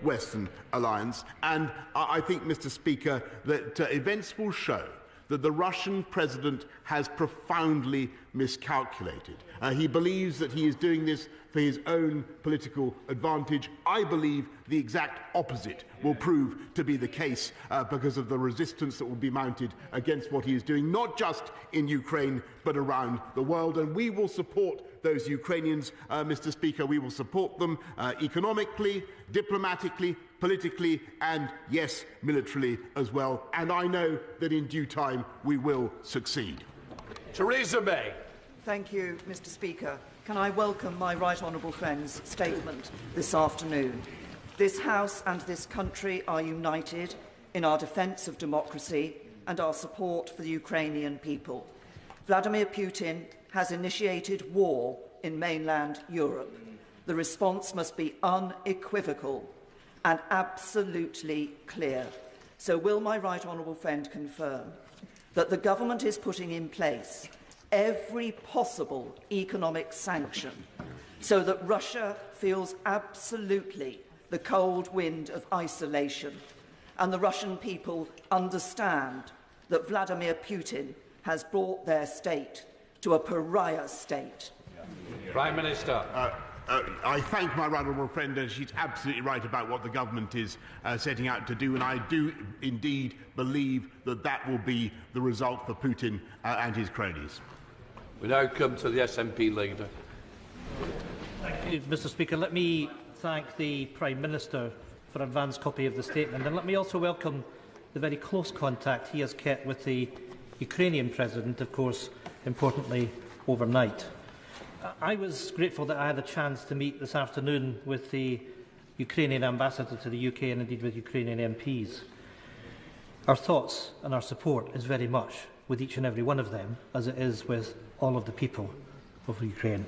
Western alliance. And I think, Mr. Speaker, that events will show that the Russian president has profoundly miscalculated. He believes that he is doing this for his own political advantage. I believe the exact opposite will prove to be the case because of the resistance that will be mounted against what he is doing, not just in Ukraine, but around the world. And we will support those Ukrainians, Mr. Speaker. We will support them economically, diplomatically, politically, and, yes, militarily as well. And I know that in due time we will succeed. Theresa May. Thank you, Mr. Speaker. Can I welcome my right honourable friend's statement this afternoon? This House and this country are united in our defence of democracy and our support for the Ukrainian people. Vladimir Putin has initiated war in mainland Europe. The response must be unequivocal and absolutely clear. So will my right honourable friend confirm that the government is putting in place every possible economic sanction so that Russia feels absolutely the cold wind of isolation and the Russian people understand that Vladimir Putin has brought their state to a pariah state? Prime Minister. I thank my right honourable friend, and she's absolutely right about what the government is setting out to do, and I do indeed believe that that will be the result for Putin and his cronies. We now come to the SNP leader. Thank you, Mr. Speaker. Let me thank the Prime Minister for an advance copy of the statement, and let me also welcome the very close contact he has kept with the Ukrainian President, of course, importantly, overnight. I was grateful that I had a chance to meet this afternoon with the Ukrainian ambassador to the UK and indeed with Ukrainian MPs. Our thoughts and our support is very much with each and every one of them, as it is with all of the people of Ukraine.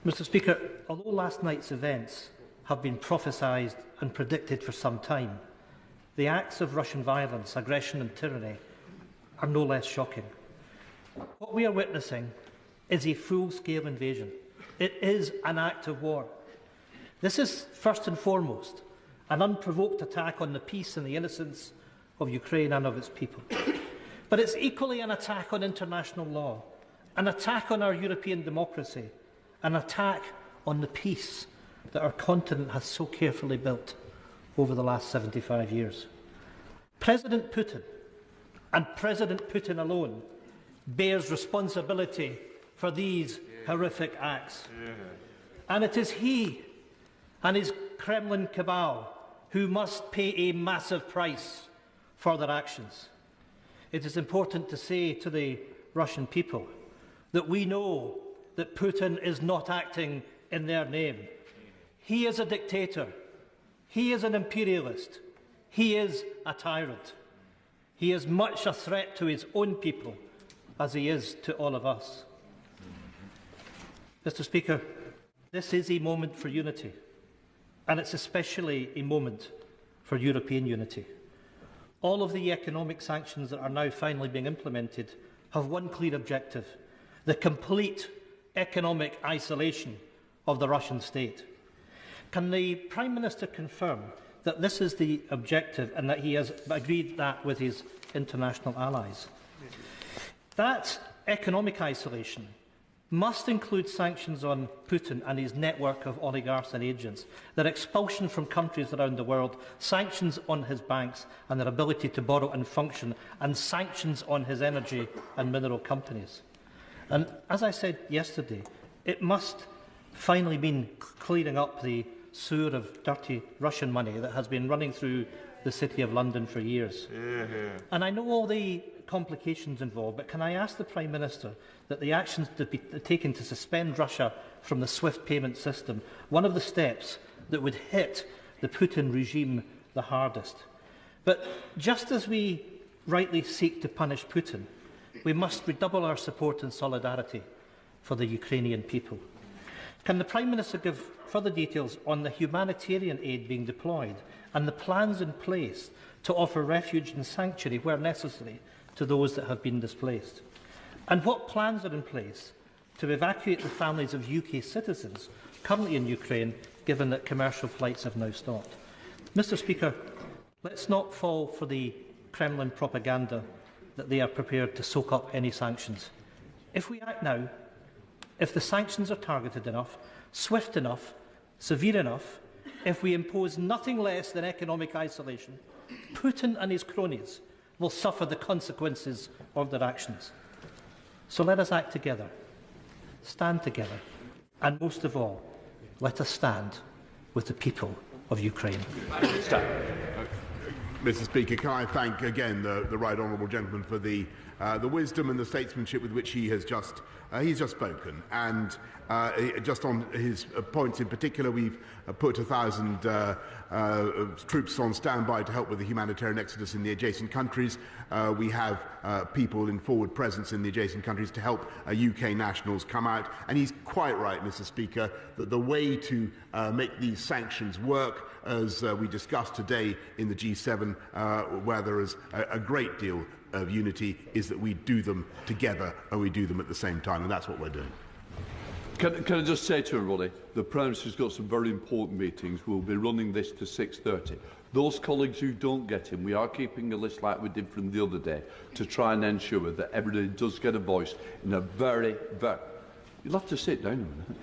Mr. Speaker, although last night's events have been prophesied and predicted for some time, the acts of Russian violence, aggression and tyranny are no less shocking. What we are witnessing is a full-scale invasion. It is an act of war. This is, first and foremost, an unprovoked attack on the peace and the innocence of Ukraine and of its people. But it's equally an attack on international law, an attack on our European democracy, an attack on the peace that our continent has so carefully built over the last 75 years. President Putin, and President Putin alone, bears responsibility for these horrific acts. And it is he and his Kremlin cabal who must pay a massive price for their actions. It is important to say to the Russian people that we know that Putin is not acting in their name. He is a dictator. He is an imperialist. He is a tyrant. He is much a threat to his own people as he is to all of us. Mr. Speaker, this is a moment for unity, and it's especially a moment for European unity. All of the economic sanctions that are now finally being implemented have one clear objective: the complete economic isolation of the Russian state. Can the Prime Minister confirm that this is the objective and that he has agreed that with his international allies? That economic isolation must include sanctions on Putin and his network of oligarchs and agents, their expulsion from countries around the world, sanctions on his banks and their ability to borrow and function, and sanctions on his energy and mineral companies. And as I said yesterday, it must finally mean clearing up the sewer of dirty Russian money that has been running through the City of London for years. And I know all the complications involved, but can I ask the Prime Minister that the actions to be taken to suspend Russia from the SWIFT payment system, one of the steps that would hit the Putin regime the hardest. But just as we rightly seek to punish Putin, we must redouble our support and solidarity for the Ukrainian people. Can the Prime Minister give further details on the humanitarian aid being deployed and the plans in place to offer refuge and sanctuary where necessary to those that have been displaced? And what plans are in place to evacuate the families of UK citizens currently in Ukraine given that commercial flights have now stopped. Mr. Speaker, let's not fall for the Kremlin propaganda that they are prepared to soak up any sanctions. If we act now, if the sanctions are targeted enough, swift enough, severe enough, if we impose nothing less than economic isolation, Putin and his cronies will suffer the consequences of their actions. So let us act together, stand together, and most of all, let us stand with the people of Ukraine. Mr. Speaker, can I thank again the right honourable gentleman for the wisdom and the statesmanship with which he's just spoken, and just on his points in particular, we've put 1,000 troops on standby to help with the humanitarian exodus in the adjacent countries. We have people in forward presence in the adjacent countries to help UK nationals come out. And he's quite right, Mr. Speaker, that the way to make these sanctions work, as we discussed today in the G7, where there is a great deal of unity, is that we do them together and we do them at the same time, and that's what we're doing. Can I just say to everybody, the Prime Minister's got some very important meetings. We'll be running this to 6:30. Those colleagues who don't get him, we are keeping a list like we did from the other day to try and ensure that everybody does get a voice in a very... You'll have to sit down a minute.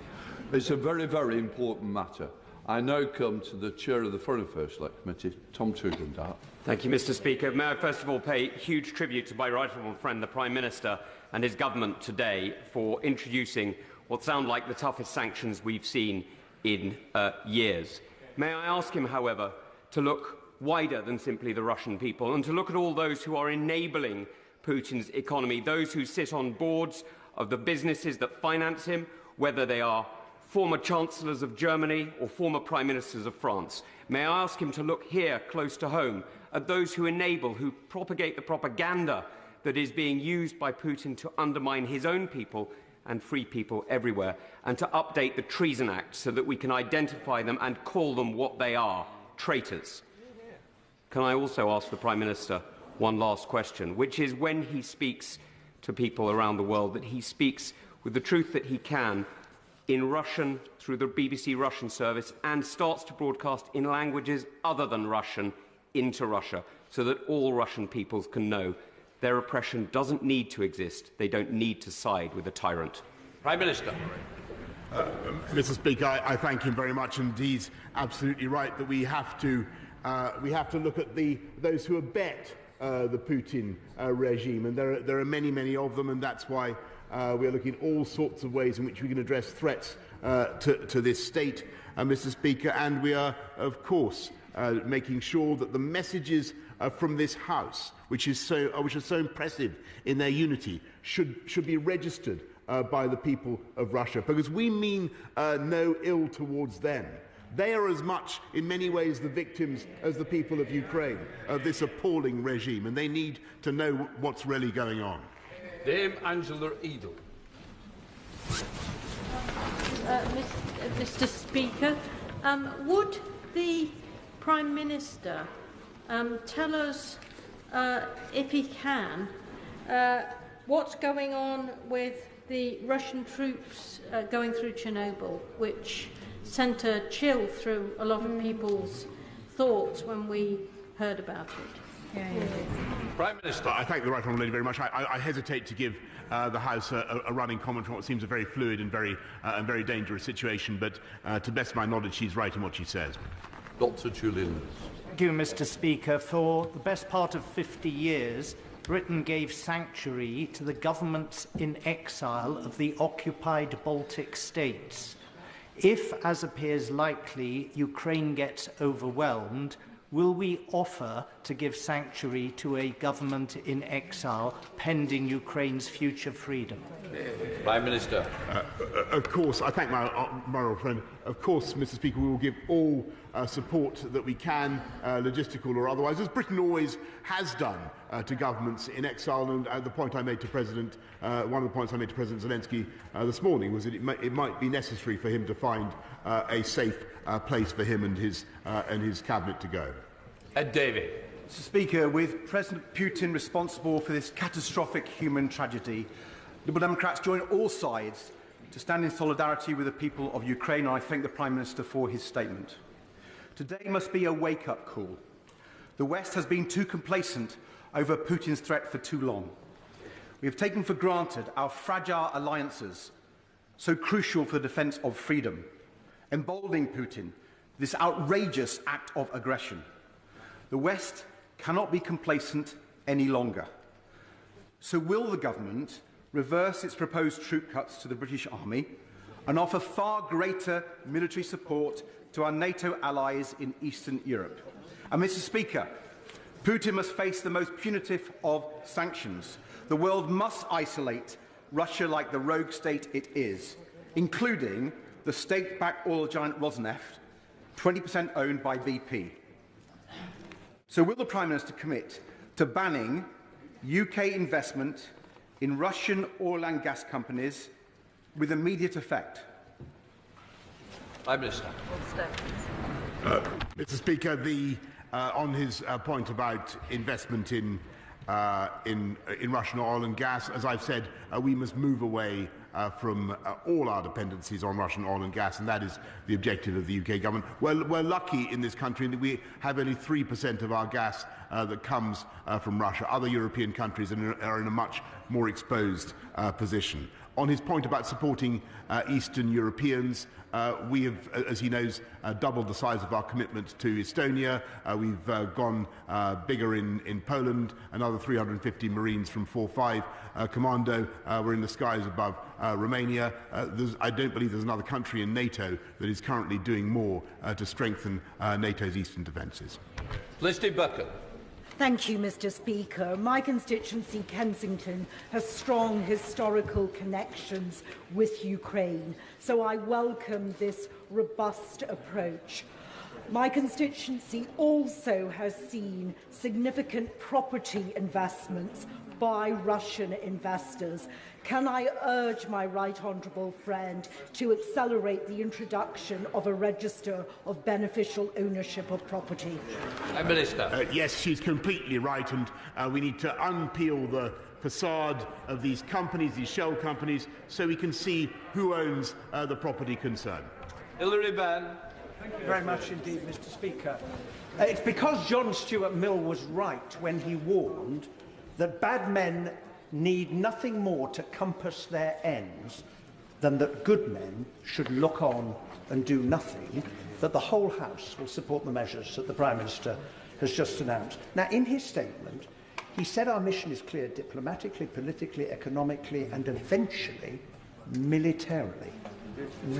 It's a very, very important matter. I now come to the Chair of the Foreign Affairs Select Committee, Tom Tugendhat. Thank you, Mr. Speaker. May I first of all pay huge tribute to my right honourable friend, the Prime Minister, and his government today for introducing what sound like the toughest sanctions we've seen in years. May I ask him, however, to look wider than simply the Russian people and to look at all those who are enabling Putin's economy, those who sit on boards of the businesses that finance him, whether they are former Chancellors of Germany or former Prime Ministers of France. May I ask him to look here, close to home, at those who enable, who propagate the propaganda that is being used by Putin to undermine his own people and free people everywhere, and to update the Treason Act so that we can identify them and call them what they are, traitors. Can I also ask the Prime Minister one last question, which is, when he speaks to people around the world, that he speaks with the truth that he can in Russian through the BBC Russian service, and starts to broadcast in languages other than Russian into Russia, so that all Russian peoples can know their oppression doesn't need to exist. They don't need to side with a tyrant. Prime Minister. Mr. Speaker, I thank him very much, and he's absolutely right that we have to look at those who abet the Putin regime, and there are many, many of them, and that's why we are looking at all sorts of ways in which we can address threats to this state, Mr. Speaker, and we are, of course, making sure that the messages from this House, which are so impressive in their unity, should be registered by the people of Russia, because we mean no ill towards them. They are as much, in many ways, the victims as the people of Ukraine of this appalling regime, and they need to know what's really going on. Dame Angela Edel. Mr. Speaker, would the Prime Minister tell us, if he can, what's going on with the Russian troops going through Chernobyl, which sent a chill through a lot of people's thoughts when we heard about it? Prime Minister. I thank the right honourable lady very much. I hesitate to give the House a running comment on what seems a very fluid and very dangerous situation, but to the best of my knowledge, she's right in what she says. Dr. Julian. Thank you, Mr. Speaker. For the best part of 50 years, Britain gave sanctuary to the governments in exile of the occupied Baltic states. If, as appears likely, Ukraine gets overwhelmed, will we offer to give sanctuary to a government in exile pending Ukraine's future freedom? Prime Minister. Of course, I thank my honourable friend. Of course, Mr. Speaker, we will give all support that we can, logistical or otherwise, as Britain always has done to governments in exile. And the point I made to one of the points I made to President Zelensky this morning was that it might be necessary for him to find a safe place for him and his cabinet to go. Ed Davey. Mr. Speaker, with President Putin responsible for this catastrophic human tragedy, Liberal Democrats join all sides to stand in solidarity with the people of Ukraine, and I thank the Prime Minister for his statement. Today must be a wake-up call. The West has been too complacent over Putin's threat for too long. We have taken for granted our fragile alliances, so crucial for the defence of freedom, emboldening Putin, this outrageous act of aggression. The West cannot be complacent any longer. So will the government reverse its proposed troop cuts to the British Army and offer far greater military support to our NATO allies in Eastern Europe? And Mr. Speaker, Putin must face the most punitive of sanctions. The world must isolate Russia like the rogue state it is, including the state-backed oil giant Rosneft, 20% owned by BP. So will the Prime Minister commit to banning UK investment in Russian oil and gas companies with immediate effect? Prime Minister. Mr. Speaker, on his point about investment in Russian oil and gas, as I've said, we must move away from all our dependencies on Russian oil and gas, and that is the objective of the UK government. We're lucky in this country that we have only 3% of our gas that comes from Russia. Other European countries are in a much more exposed position. On his point about supporting Eastern Europeans, we have, as he knows, doubled the size of our commitment to Estonia. We've gone bigger in Poland, another 350 Marines from 4-5 Commando. We're in the skies above Romania. I don't believe there's another country in NATO that is currently doing more to strengthen NATO's eastern defences. Felicity Bucket. Thank you, Mr. Speaker. My constituency, Kensington, has strong historical connections with Ukraine, so I welcome this robust approach. My constituency also has seen significant property investments by Russian investors. Can I urge my right honourable friend to accelerate the introduction of a register of beneficial ownership of property? Prime Minister. Yes, she's completely right, and we need to unpeel the facade of these companies, these shell companies, so we can see who owns the property concerned. Hilary Benn. Thank you very much indeed, Mr. Speaker. It's because John Stuart Mill was right when he warned that bad men need nothing more to compass their ends than that good men should look on and do nothing, that the whole House will support the measures that the Prime Minister has just announced. Now, in his statement, he said our mission is clear diplomatically, politically, economically, and eventually militarily.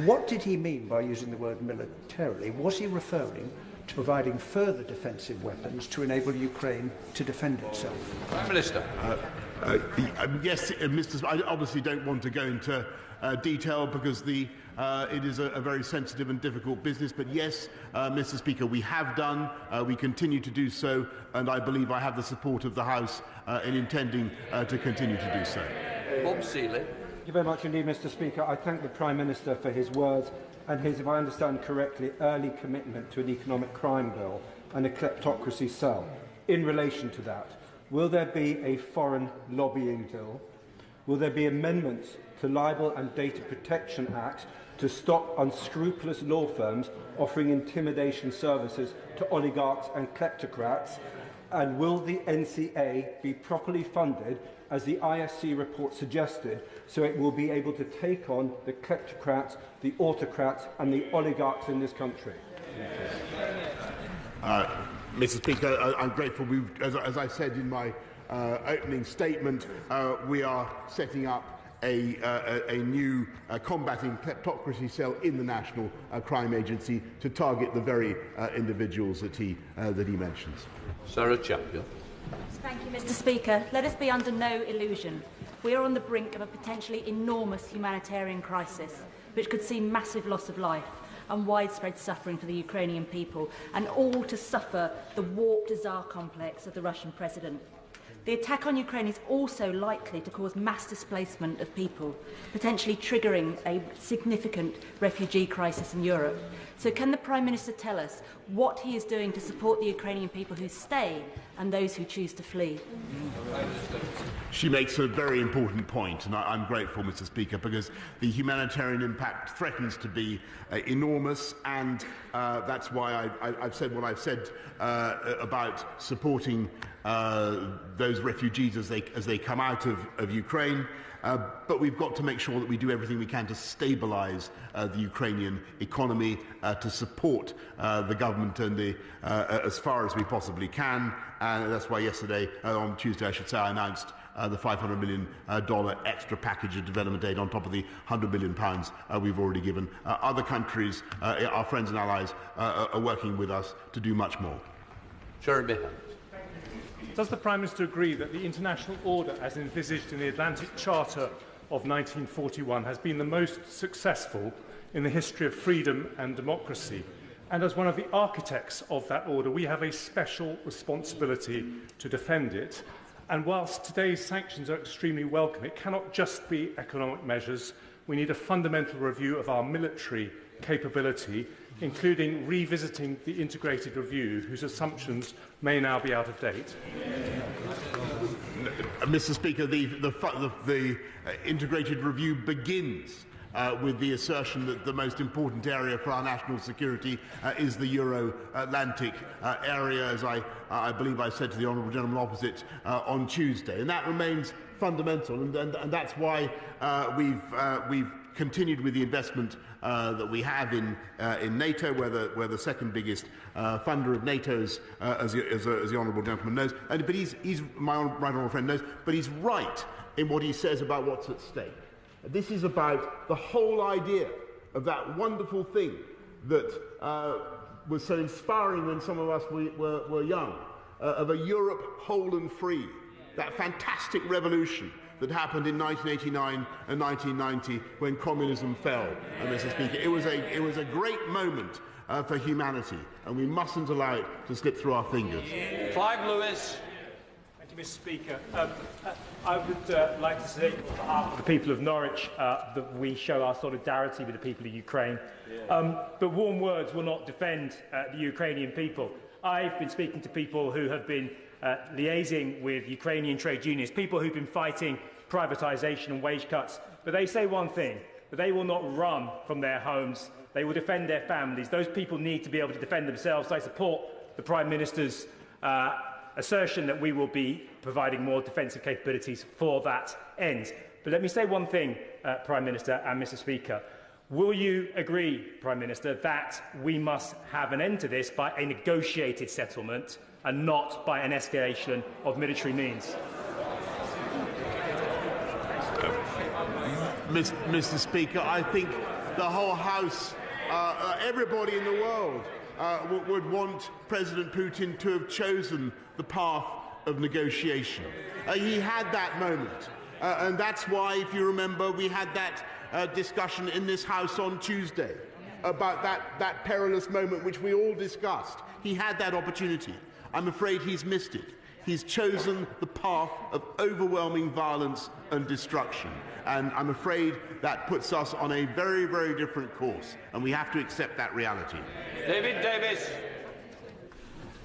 What did he mean by using the word militarily? Was he referring to providing further defensive weapons to enable Ukraine to defend itself? Prime Minister. Yes, Mr. I obviously don't want to go into detail because it is a very sensitive and difficult business. But yes, Mr. Speaker, we have done, we continue to do so, and I believe I have the support of the House in intending to continue to do so. Bob Seeley. Thank you very much indeed, Mr. Speaker. I thank the Prime Minister for his words and his, if I understand correctly, early commitment to an economic crime bill and a kleptocracy cell. In relation to that, will there be a foreign lobbying bill? Will there be amendments to Libel and Data Protection Act to stop unscrupulous law firms offering intimidation services to oligarchs and kleptocrats? And will the NCA be properly funded, as the ISC report suggested, so it will be able to take on the kleptocrats, the autocrats and the oligarchs in this country? Mr. Speaker, I'm grateful. As I said in my opening statement, we are setting up a new combating kleptocracy cell in the National Crime Agency to target the very individuals that he mentions. Sarah Chatfield. Thank you, Mr. Speaker. Let us be under no illusion. We are on the brink of a potentially enormous humanitarian crisis, which could see massive loss of life and widespread suffering for the Ukrainian people, and all to suffer the warped Tsar complex of the Russian president. The attack on Ukraine is also likely to cause mass displacement of people, potentially triggering a significant refugee crisis in Europe. So can the Prime Minister tell us what he is doing to support the Ukrainian people who stay and those who choose to flee? She makes a very important point, and I'm grateful, Mr. Speaker, because the humanitarian impact threatens to be enormous, and that's why I've said what I've said about supporting those refugees as they come out of Ukraine. But we've got to make sure that we do everything we can to stabilise the Ukrainian economy, to support the government and as far as we possibly can. And that's why yesterday, on Tuesday, I should say, I announced the $500 million extra package of development aid on top of the £100 million we've already given. Other countries, our friends and allies, are working with us to do much more. Jeremy. Does the Prime Minister agree that the international order as envisaged in the Atlantic Charter of 1941 has been the most successful in the history of freedom and democracy? And as one of the architects of that order, we have a special responsibility to defend it. And whilst today's sanctions are extremely welcome, it cannot just be economic measures. We need a fundamental review of our military capability, including revisiting the integrated review, whose assumptions may now be out of date. Mr. Speaker, the integrated review begins with the assertion that the most important area for our national security is the Euro-Atlantic area, as I believe I said to the honourable gentleman opposite on Tuesday. And that remains fundamental, and that's why we've continued with the investment that we have in NATO. We're the second biggest funder of NATO, as the honourable gentleman knows. But he's my right honourable friend knows. But he's right in what he says about what's at stake. This is about the whole idea of that wonderful thing that was so inspiring when some of us were young, of a Europe whole and free, that fantastic revolution that happened in 1989 and 1990 when communism fell, Mr. Speaker. It was a great moment for humanity, and we mustn't allow it to slip through our fingers. Clive Lewis. Thank you, Mr. Speaker. I would like to say on behalf of the people of Norwich that we show our solidarity with the people of Ukraine. But warm words will not defend the Ukrainian people. I've been speaking to people who have been liaising with Ukrainian trade unions, people who've been fighting privatisation and wage cuts. But they say one thing, that they will not run from their homes. They will defend their families. Those people need to be able to defend themselves. I support the Prime Minister's assertion that we will be providing more defensive capabilities for that end. But let me say one thing, Prime Minister and Mr. Speaker. Will you agree, Prime Minister, that we must have an end to this by a negotiated settlement and not by an escalation of military means? Mr. Speaker, I think the whole House, everybody in the world, would want President Putin to have chosen the path of negotiation. He had that moment, and that's why, if you remember, we had that discussion in this House on Tuesday about that perilous moment which we all discussed. He had that opportunity. I'm afraid he's missed it. He's chosen the path of overwhelming violence and destruction. And I'm afraid that puts us on a very, very different course, and we have to accept that reality. David Davis.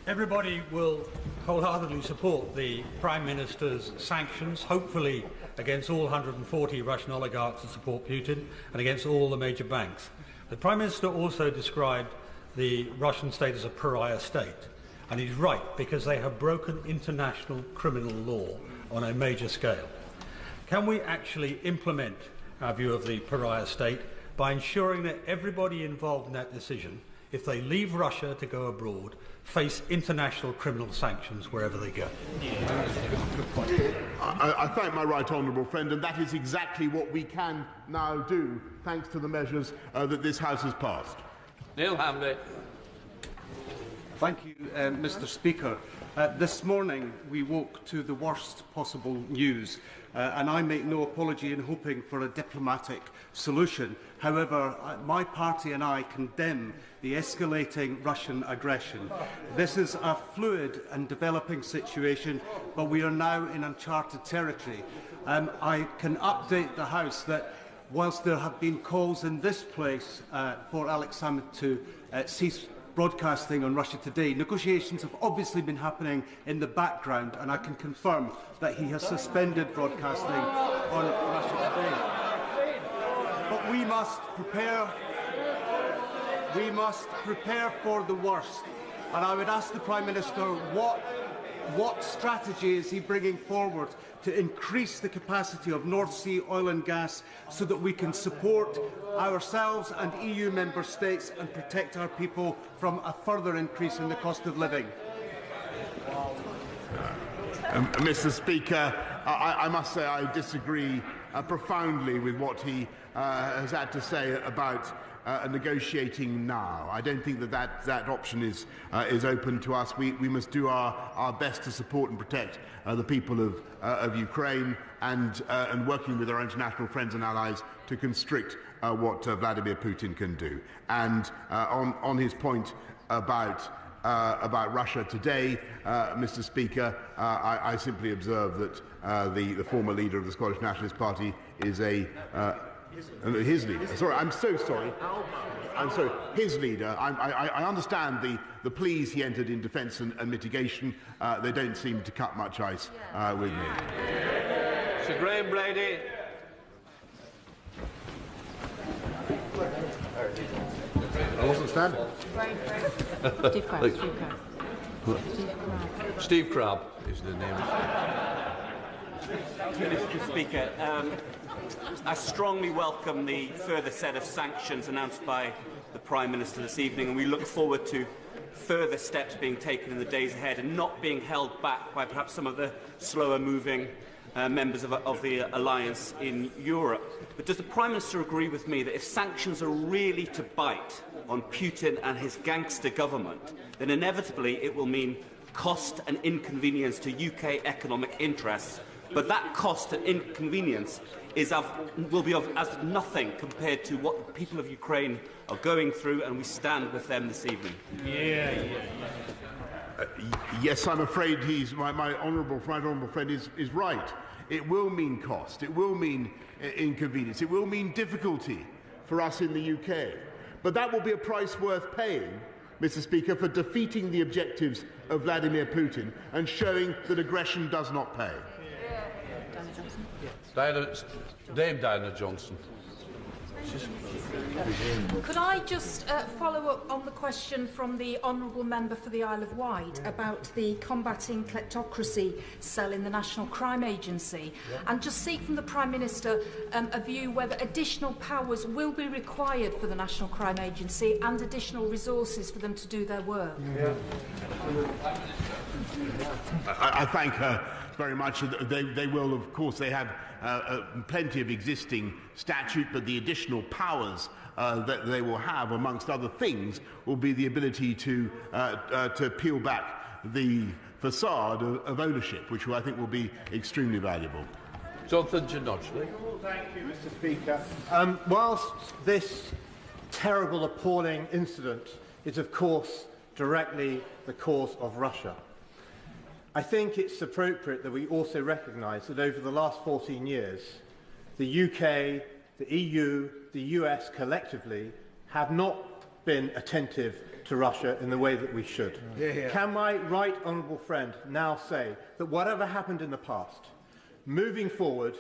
Everybody will wholeheartedly support the Prime Minister's sanctions, hopefully against all 140 Russian oligarchs that support Putin and against all the major banks. The Prime Minister also described the Russian state as a pariah state. And he's right, because they have broken international criminal law on a major scale. Can we actually implement our view of the pariah state by ensuring that everybody involved in that decision, if they leave Russia to go abroad, face international criminal sanctions wherever they go? I thank my right honourable friend, and that is exactly what we can now do, thanks to the measures that this House has passed. Neil Hamby. Thank you, Mr. Speaker. This morning we woke to the worst possible news, and I make no apology in hoping for a diplomatic solution. However, my party and I condemn the escalating Russian aggression. This is a fluid and developing situation, but we are now in uncharted territory. I can update the House that whilst there have been calls in this place for Alex Salmond to cease broadcasting on Russia Today, negotiations have obviously been happening in the background, and I can confirm that he has suspended broadcasting on Russia Today. But we must prepare for the worst. And I would ask the Prime Minister what strategy is he bringing forward to increase the capacity of North Sea oil and gas so that we can support ourselves and EU member states and protect our people from a further increase in the cost of living? Mr. Speaker, I must say I disagree profoundly with what he has had to say about negotiating now. I don't think that option is open to us. We must do our best to support and protect the people of Ukraine and working with our international friends and allies to constrict what Vladimir Putin can do. And on his point about Russia Today, Mr. Speaker, I simply observe that the former leader of the Scottish Nationalist Party is his leader. Sorry, I'm so sorry. I'm sorry. His leader. I understand the pleas he entered in defence and mitigation. They don't seem to cut much ice with me. Sir Graham Brady. I wasn't standing. Steve Crabb is the name. Mr. Speaker, I strongly welcome the further set of sanctions announced by the Prime Minister this evening, and we look forward to further steps being taken in the days ahead and not being held back by perhaps some of the slower-moving members of the alliance in Europe. But does the Prime Minister agree with me that if sanctions are really to bite on Putin and his gangster government, then inevitably it will mean cost and inconvenience to UK economic interests, but that cost and inconvenience will be as nothing compared to what the people of Ukraine are going through, and we stand with them this evening? Yes, I'm afraid my honourable friend is right. It will mean cost. It will mean inconvenience. It will mean difficulty for us in the UK. But that will be a price worth paying, Mr. Speaker, for defeating the objectives of Vladimir Putin and showing that aggression does not pay. Dame Diana Johnson. Could I just follow up on the question from the Honourable Member for the Isle of Wight about the Combating Kleptocracy cell in the National Crime Agency, and just seek from the Prime Minister a view whether additional powers will be required for the National Crime Agency and additional resources for them to do their work. I thank her very much. They will, of course, they have plenty of existing statute, but the additional powers that they will have, amongst other things, will be the ability to peel back the facade of ownership, which I think will be extremely valuable. Jonathan Ginochley. Thank you, Mr. Speaker. Whilst this terrible, appalling incident is, of course, directly the cause of Russia, I think it's appropriate that we also recognise that over the last 14 years, the UK, the EU, the US collectively have not been attentive to Russia in the way that we should. Can my right honourable friend now say that whatever happened in the past, moving forward,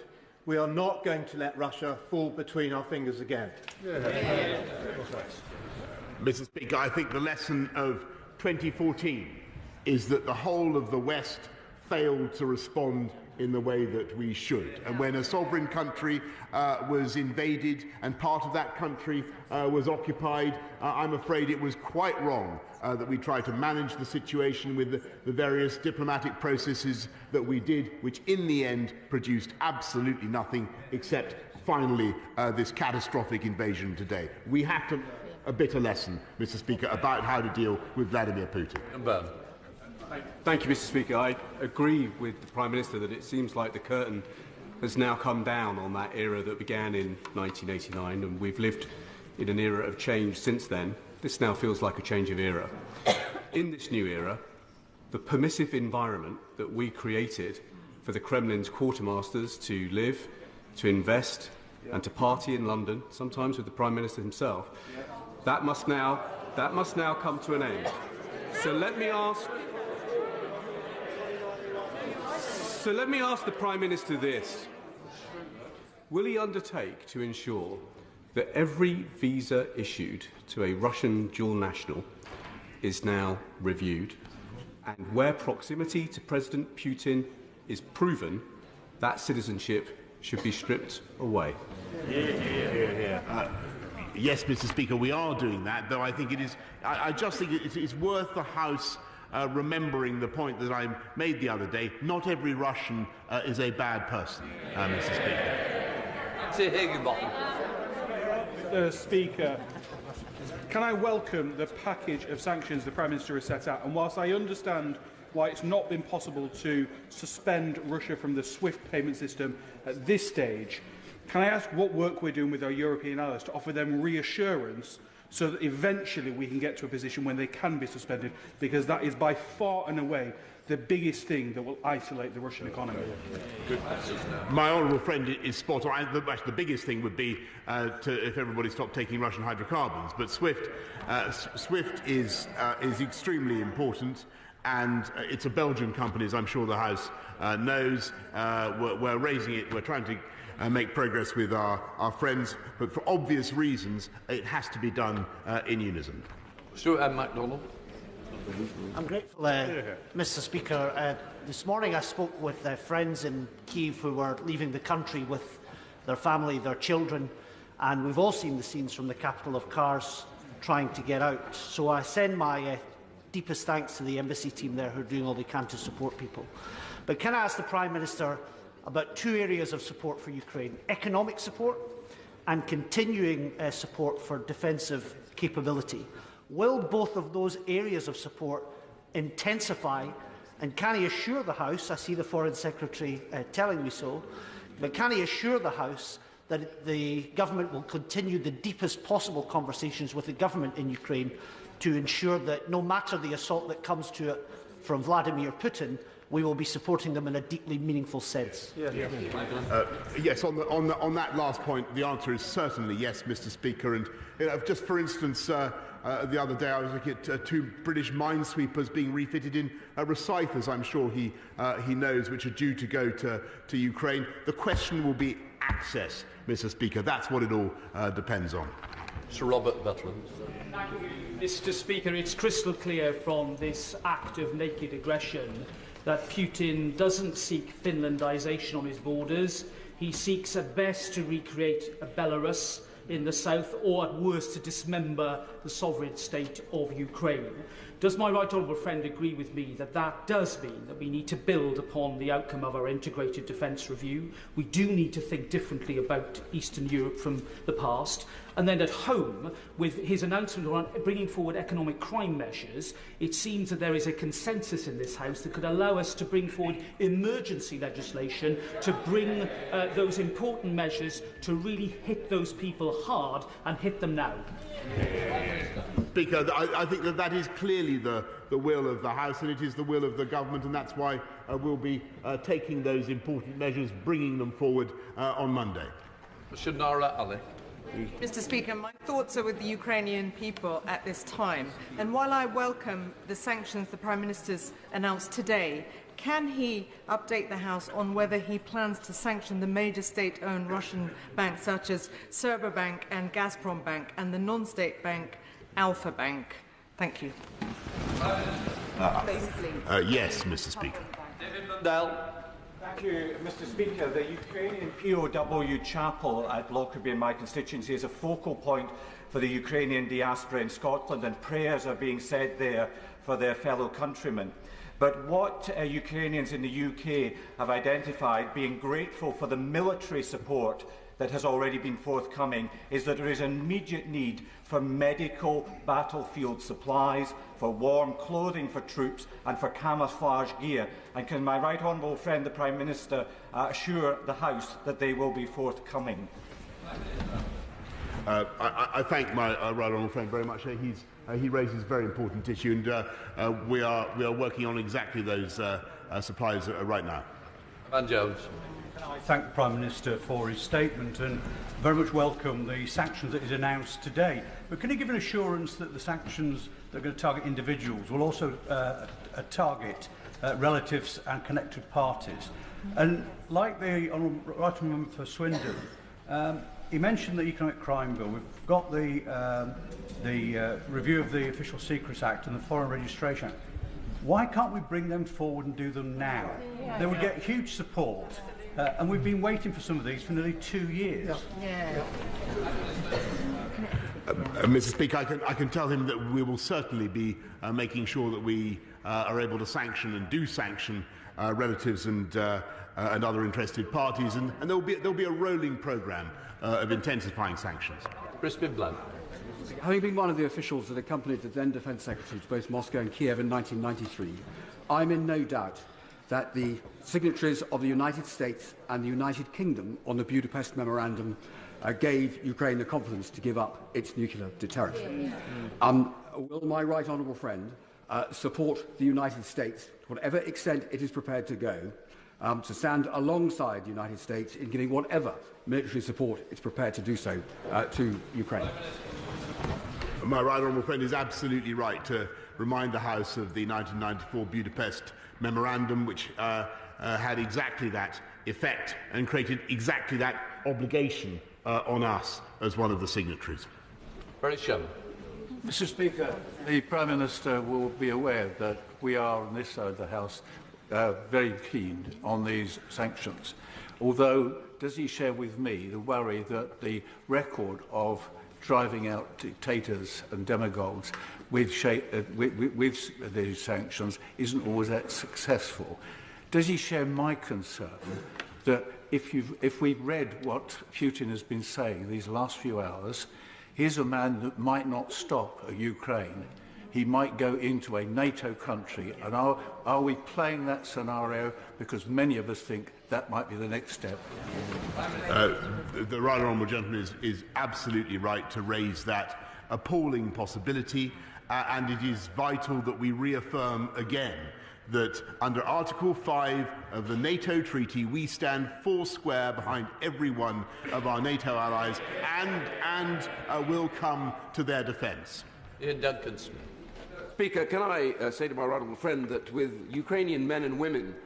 we are not going to let Russia fall between our fingers again? Mr. Speaker, I think the lesson of 2014 is that the whole of the West failed to respond in the way that we should. And when a sovereign country was invaded and part of that country was occupied, I'm afraid it was quite wrong that we tried to manage the situation with the various diplomatic processes that we did, which in the end produced absolutely nothing except finally this catastrophic invasion today. We have to... a bitter lesson, Mr. Speaker, about how to deal with Vladimir Putin. Thank you, Mr. Speaker. I agree with the Prime Minister that it seems like the curtain has now come down on that era that began in 1989, and we've lived in an era of change since then. This now feels like a change of era. In this new era, the permissive environment that we created for the Kremlin's quartermasters to live, to invest and to party in London, sometimes with the Prime Minister himself, that must now come to an end. So let me ask the Prime Minister this. Will he undertake to ensure that every visa issued to a Russian dual national is now reviewed, and where proximity to President Putin is proven, that citizenship should be stripped away? Yes, Mr. Speaker, we are doing that, though I think it is. I just think it's worth the House remembering the point that I made the other day. Not every Russian is a bad person, Mr. Speaker. Mr. Speaker, can I welcome the package of sanctions the Prime Minister has set out? And whilst I understand why it's not been possible to suspend Russia from the SWIFT payment system at this stage, can I ask what work we're doing with our European allies to offer them reassurance so that eventually we can get to a position when they can be suspended, because that is by far and away the biggest thing that will isolate the Russian economy. My honourable friend is spot on. The biggest thing would be if everybody stopped taking Russian hydrocarbons. But SWIFT is extremely important, and it's a Belgian company, as I'm sure the House knows. We're raising it. We're trying to make progress with our friends, but for obvious reasons, it has to be done in unison. Stuart M. MacDonald. I'm grateful, Mr. Speaker. This morning I spoke with friends in Kyiv who were leaving the country with their family, their children, and we've all seen the scenes from the capital of cars trying to get out. So I send my deepest thanks to the embassy team there who are doing all they can to support people. But can I ask the Prime Minister about two areas of support for Ukraine: economic support and continuing support for defensive capability? Will both of those areas of support intensify, and can he assure the House, I see the Foreign Secretary telling me so, but can he assure the House that the government will continue the deepest possible conversations with the government in Ukraine to ensure that no matter the assault that comes to it from Vladimir Putin, we will be supporting them in a deeply meaningful sense? Yes, on that last point, the answer is certainly yes, Mr. Speaker. And just for instance, the other day I was looking at two British minesweepers being refitted in Rosyth, as I'm sure he knows, which are due to go to Ukraine. The question will be access, Mr. Speaker. That's what it all depends on. Sir Robert Butland. Thank you, Mr. Speaker. It's crystal clear from this act of naked aggression that Putin doesn't seek Finlandisation on his borders. He seeks at best to recreate a Belarus in the south, or at worst to dismember the sovereign state of Ukraine. Does my right honourable friend agree with me that that does mean that we need to build upon the outcome of our integrated defence review? We do need to think differently about Eastern Europe from the past. And then at home, with his announcement on bringing forward economic crime measures, it seems that there is a consensus in this House that could allow us to bring forward emergency legislation to bring those important measures to really hit those people hard and hit them now. Speaker, I think that is clearly the will of the House, and it is the will of the government, and that's why we'll be taking those important measures, bringing them forward on Monday. Shanara Ali. Mr. Speaker, my thoughts are with the Ukrainian people at this time. And while I welcome the sanctions the Prime Minister's announced today, can he update the House on whether he plans to sanction the major state-owned Russian banks such as Sberbank and Gazprom Bank and the non-state bank Alpha Bank? Thank you. Yes, Mr. Speaker. David Mundell. Thank you, Mr. Speaker. The Ukrainian POW chapel at Lockerbie in my constituency is a focal point for the Ukrainian diaspora in Scotland, and prayers are being said there for their fellow countrymen. But what Ukrainians in the UK have identified being grateful for the military support that has already been forthcoming is that there is an immediate need for medical battlefield supplies, for warm clothing for troops and for camouflage gear. And can my right honourable friend, the Prime Minister, assure the House that they will be forthcoming? I thank my right honourable friend very much. He raises a very important issue, and we are working on exactly those supplies right now. Van Jones. I thank the Prime Minister for his statement and very much welcome the sanctions that he's announced today. But can he give an assurance that the sanctions that are going to target individuals will also target relatives and connected parties? And like the Right Honourable Member for Swindon, he mentioned the Economic Crime Bill. We've got the review of the Official Secrets Act and the Foreign Registration Act. Why can't we bring them forward and do them now? They would get huge support, and we've been waiting for some of these for nearly 2 years. Mr. Speaker, I can tell him that we will certainly be making sure that we are able to sanction and do sanction relatives and other interested parties, and there'll be a rolling programme of intensifying sanctions. Crispin Blunt. Having been one of the officials that accompanied the then Defence Secretary to both Moscow and Kiev in 1993, I'm in no doubt that the signatories of the United States and the United Kingdom on the Budapest Memorandum gave Ukraine the confidence to give up its nuclear deterrent. Will my right honourable friend support the United States, to whatever extent it is prepared to go, to stand alongside the United States in giving whatever military support it's prepared to do so to Ukraine? My right honourable friend is absolutely right to remind the House of the 1994 Budapest Memorandum, which had exactly that effect and created exactly that obligation on us as one of the signatories. Very sure. Mr. Speaker, the Prime Minister will be aware that we are on this side of the House very keen on these sanctions. Although, does he share with me the worry that the record of driving out dictators and demagogues with these sanctions isn't always that successful? Does he share my concern that if we've read what Putin has been saying these last few hours, he's a man that might not stop at Ukraine. He might go into a NATO country. And are we playing that scenario? Because many of us think that might be the next step. The right honourable gentleman is absolutely right to raise that appalling possibility, and it is vital that we reaffirm again that under Article 5 of the NATO Treaty we stand foursquare behind every one of our NATO allies and will come to their defence. Ian Duncan-Smith. Speaker, can I say to my right honourable friend that with Ukrainian men and women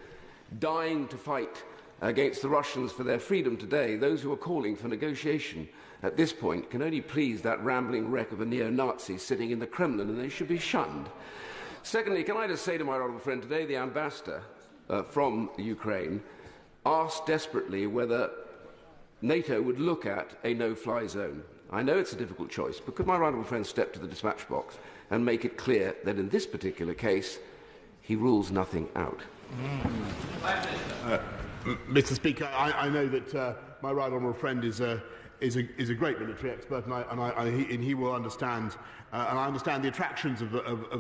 dying to fight against the Russians for their freedom today, those who are calling for negotiation at this point can only please that rambling wreck of a neo-Nazi sitting in the Kremlin, and they should be shunned. Secondly, can I just say to my honourable friend today, the ambassador from Ukraine asked desperately whether NATO would look at a no-fly zone. I know it's a difficult choice, but could my right honourable friend step to the dispatch box and make it clear that in this particular case, he rules nothing out? Mr. Speaker, I know that my right honourable friend is a great military expert, and he will understand. And I understand the attractions of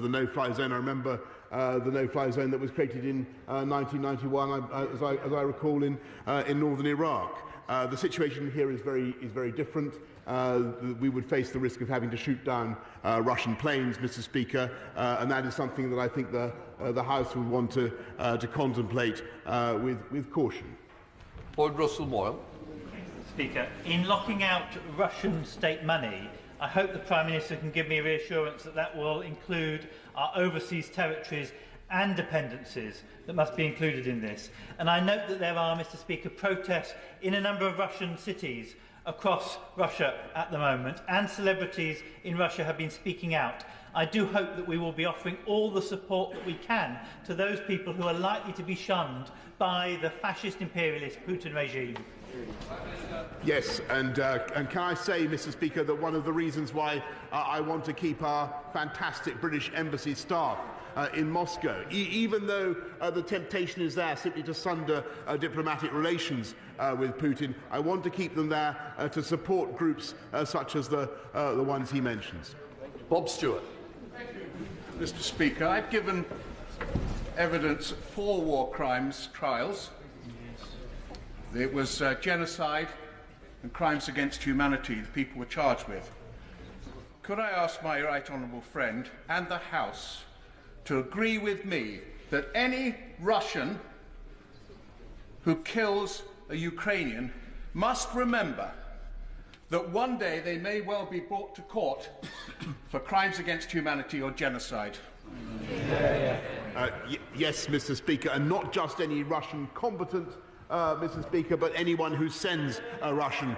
the no-fly zone. I remember the no-fly zone that was created in 1991, as I recall, in northern Iraq. The situation here is very different. We would face the risk of having to shoot down Russian planes, Mr. Speaker, and that is something that I think the House would want to contemplate with caution. Lord Russell Moyle. Speaker, in locking out Russian state money, I hope the Prime Minister can give me reassurance that that will include our overseas territories and dependencies that must be included in this. And I note that there are, Mr. Speaker, protests in a number of Russian cities across Russia at the moment, and celebrities in Russia have been speaking out. I do hope that we will be offering all the support that we can to those people who are likely to be shunned by the fascist imperialist Putin regime. Yes, and can I say, Mr. Speaker, that one of the reasons why I want to keep our fantastic British embassy staff in Moscow, even though the temptation is there simply to sunder diplomatic relations with Putin. I want to keep them there to support groups such as the ones he mentions. Bob Stewart. Mr. Speaker, I've given evidence for war crimes trials. It was genocide and crimes against humanity the people were charged with. Could I ask my right honourable friend and the House to agree with me that any Russian who kills a Ukrainian must remember that one day they may well be brought to court for crimes against humanity or genocide? Yes, Mr. Speaker, and not just any Russian combatant, Mr. Speaker, but anyone who sends a Russian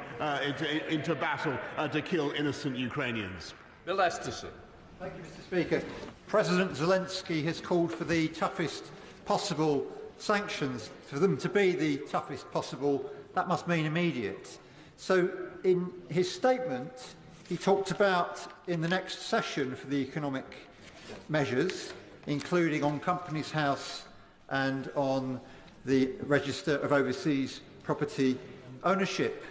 into battle to kill innocent Ukrainians. Bill Esterson. Thank you, Mr. Speaker. President Zelensky has called for the toughest possible sanctions. For them to be the toughest possible, that must mean immediate. So in his statement, he talked about in the next session for the economic measures, including on Companies House and on the Register of Overseas Property Ownership.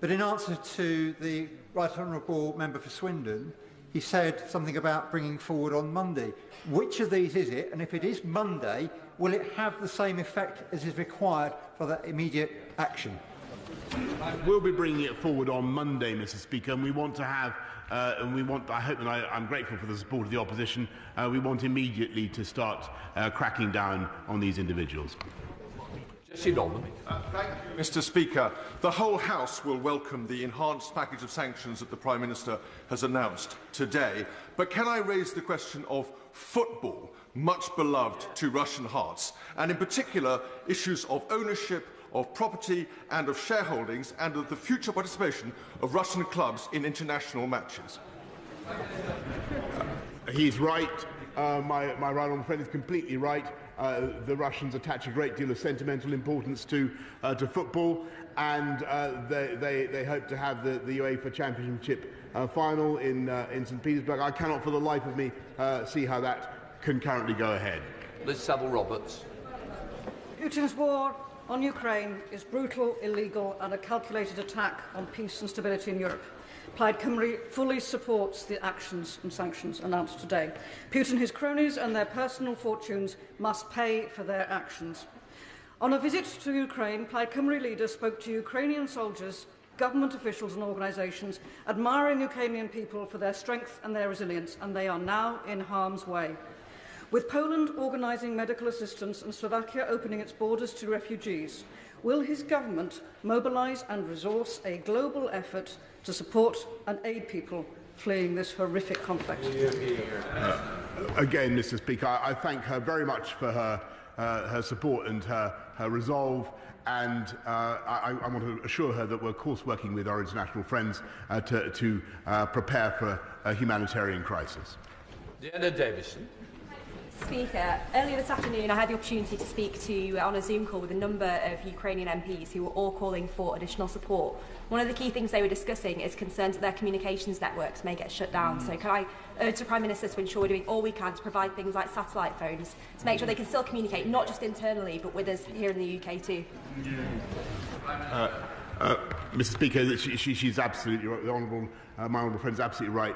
But in answer to the Right Honourable Member for Swindon, he said something about bringing forward on Monday. Which of these is it? And if it is Monday, will it have the same effect as is required for that immediate action? We'll be bringing it forward on Monday, Mr. Speaker, and we want to have, I hope, and I'm grateful for the support of the opposition, we want immediately to start cracking down on these individuals. Thank you, Mr. Speaker. The whole House will welcome the enhanced package of sanctions that the Prime Minister has announced today. But can I raise the question of football, much beloved to Russian hearts, and in particular issues of ownership, of property and of shareholdings, and of the future participation of Russian clubs in international matches? He's right. My right honourable friend is completely right. The Russians attach a great deal of sentimental importance to football, and they hope to have the UEFA Championship final in St. Petersburg. I cannot for the life of me see how that can currently go ahead. Liz Saville-Roberts. Putin's war on Ukraine is brutal, illegal and a calculated attack on peace and stability in Europe. Plaid Cymru fully supports the actions and sanctions announced today. Putin, his cronies and their personal fortunes must pay for their actions. On a visit to Ukraine, Plaid Cymru leaders spoke to Ukrainian soldiers, government officials and organisations, admiring Ukrainian people for their strength and their resilience, and they are now in harm's way. With Poland organising medical assistance and Slovakia opening its borders to refugees, will his government mobilise and resource a global effort to support and aid people fleeing this horrific conflict? Again, Mr. Speaker, I thank her very much for her support and her resolve, and I want to assure her that we're, of course, working with our international friends to prepare for a humanitarian crisis. Deanna Davison. Speaker, earlier this afternoon I had the opportunity to speak on a Zoom call with a number of Ukrainian MPs who were all calling for additional support. One of the key things they were discussing is concerns that their communications networks may get shut down. So can I urge the Prime Minister to ensure we're doing all we can to provide things like satellite phones to make sure they can still communicate, not just internally, but with us here in the UK too? Mr. Speaker, she's absolutely right. My honourable friend is absolutely right.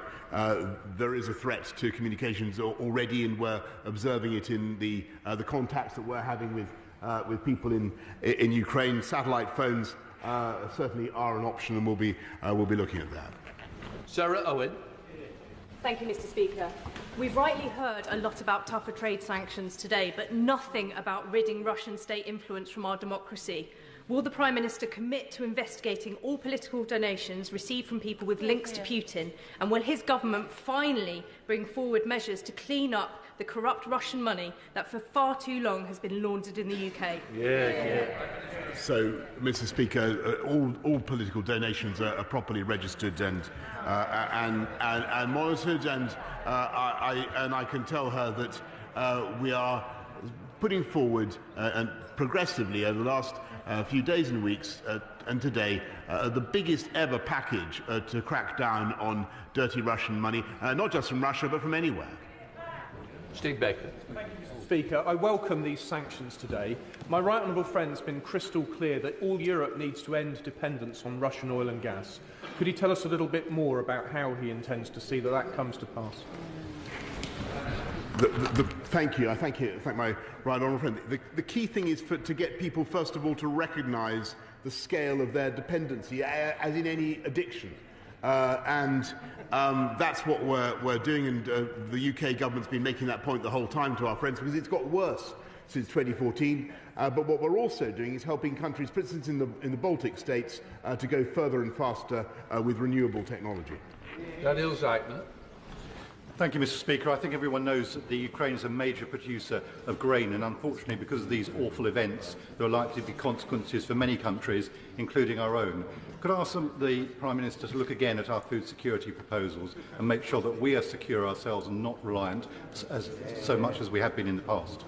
There is a threat to communications already, and we're observing it in the contacts that we're having with people in Ukraine. Satellite phones certainly are an option, and we'll be looking at that. Sarah Owen. Thank you, Mr. Speaker. We've rightly heard a lot about tougher trade sanctions today, but nothing about ridding Russian state influence from our democracy. Will the Prime Minister commit to investigating all political donations received from people with links to Putin? And will his government finally bring forward measures to clean up the corrupt Russian money that for far too long has been laundered in the UK? So, Mr. Speaker, all political donations are properly registered and monitored, and I can tell her that we are putting forward and progressively over the last few days and weeks and today the biggest ever package to crack down on dirty Russian money, not just from Russia but from anywhere. Steve Baker. Thank you, Mr. Speaker. I welcome these sanctions today. My right honourable friend's been crystal clear that all Europe needs to end dependence on Russian oil and gas. Could he tell us a little bit more about how he intends to see that that comes to pass? Thank you. I thank my right honourable friend. The key thing is to get people, first of all, to recognise the scale of their dependency, as in any addiction. That's what we're doing, and the UK government's been making that point the whole time to our friends, because it's got worse since 2014. But what we're also doing is helping countries, for instance in the Baltic states, to go further and faster with renewable technology. Daniel Zeitner. Thank you, Mr. Speaker. I think everyone knows that the Ukraine is a major producer of grain, and unfortunately, because of these awful events, there are likely to be consequences for many countries, including our own. Could I ask the Prime Minister to look again at our food security proposals and make sure that we are secure ourselves and not reliant so much as we have been in the past?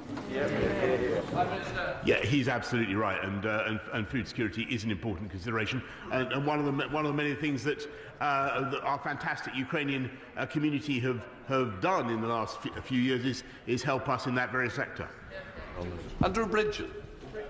Yeah, he's absolutely right, and food security is an important consideration. And one of the many things that our fantastic Ukrainian community have done in the last few years is help us in that very sector. Andrew Bridget.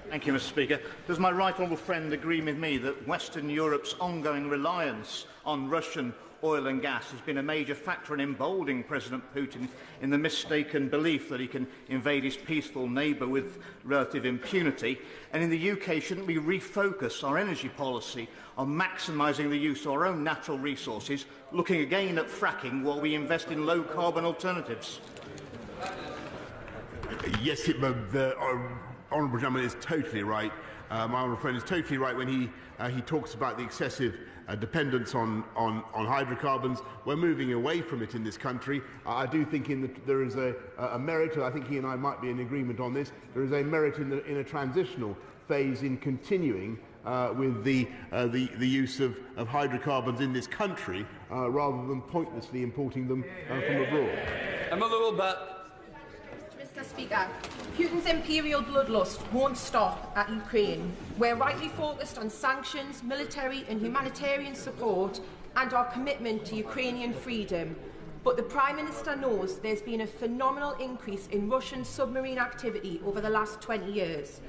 Thank you, Mr. Speaker. Does my right honourable friend agree with me that Western Europe's ongoing reliance on Russian oil and gas has been a major factor in emboldening President Putin in the mistaken belief that he can invade his peaceful neighbour with relative impunity? And in the UK, shouldn't we refocus our energy policy on maximising the use of our own natural resources, looking again at fracking while we invest in low-carbon alternatives? Yes, the honourable gentleman is totally right. My honourable friend is totally right when he talks about the excessive dependence on hydrocarbons. We're moving away from it in this country. I do think there is a merit, and I think he and I might be in agreement on this. There is a merit in a transitional phase in continuing with the use of hydrocarbons in this country rather than pointlessly importing them from abroad. Emma Littlebat. Mr. Speaker, Putin's imperial bloodlust won't stop at Ukraine. We're rightly focused on sanctions, military and humanitarian support and our commitment to Ukrainian freedom. But the Prime Minister knows there's been a phenomenal increase in Russian submarine activity over the last 20 years.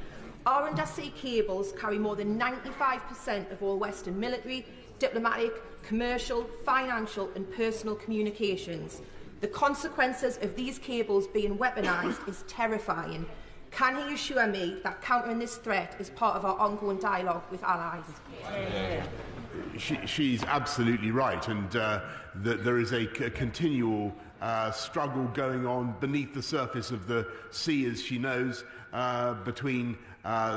Our undersea cables carry more than 95% of all Western military, diplomatic, commercial, financial and personal communications. The consequences of these cables being weaponised is terrifying. Can he assure me that countering this threat is part of our ongoing dialogue with allies? She's absolutely right, and that there is a continual struggle going on beneath the surface of the sea, as she knows, between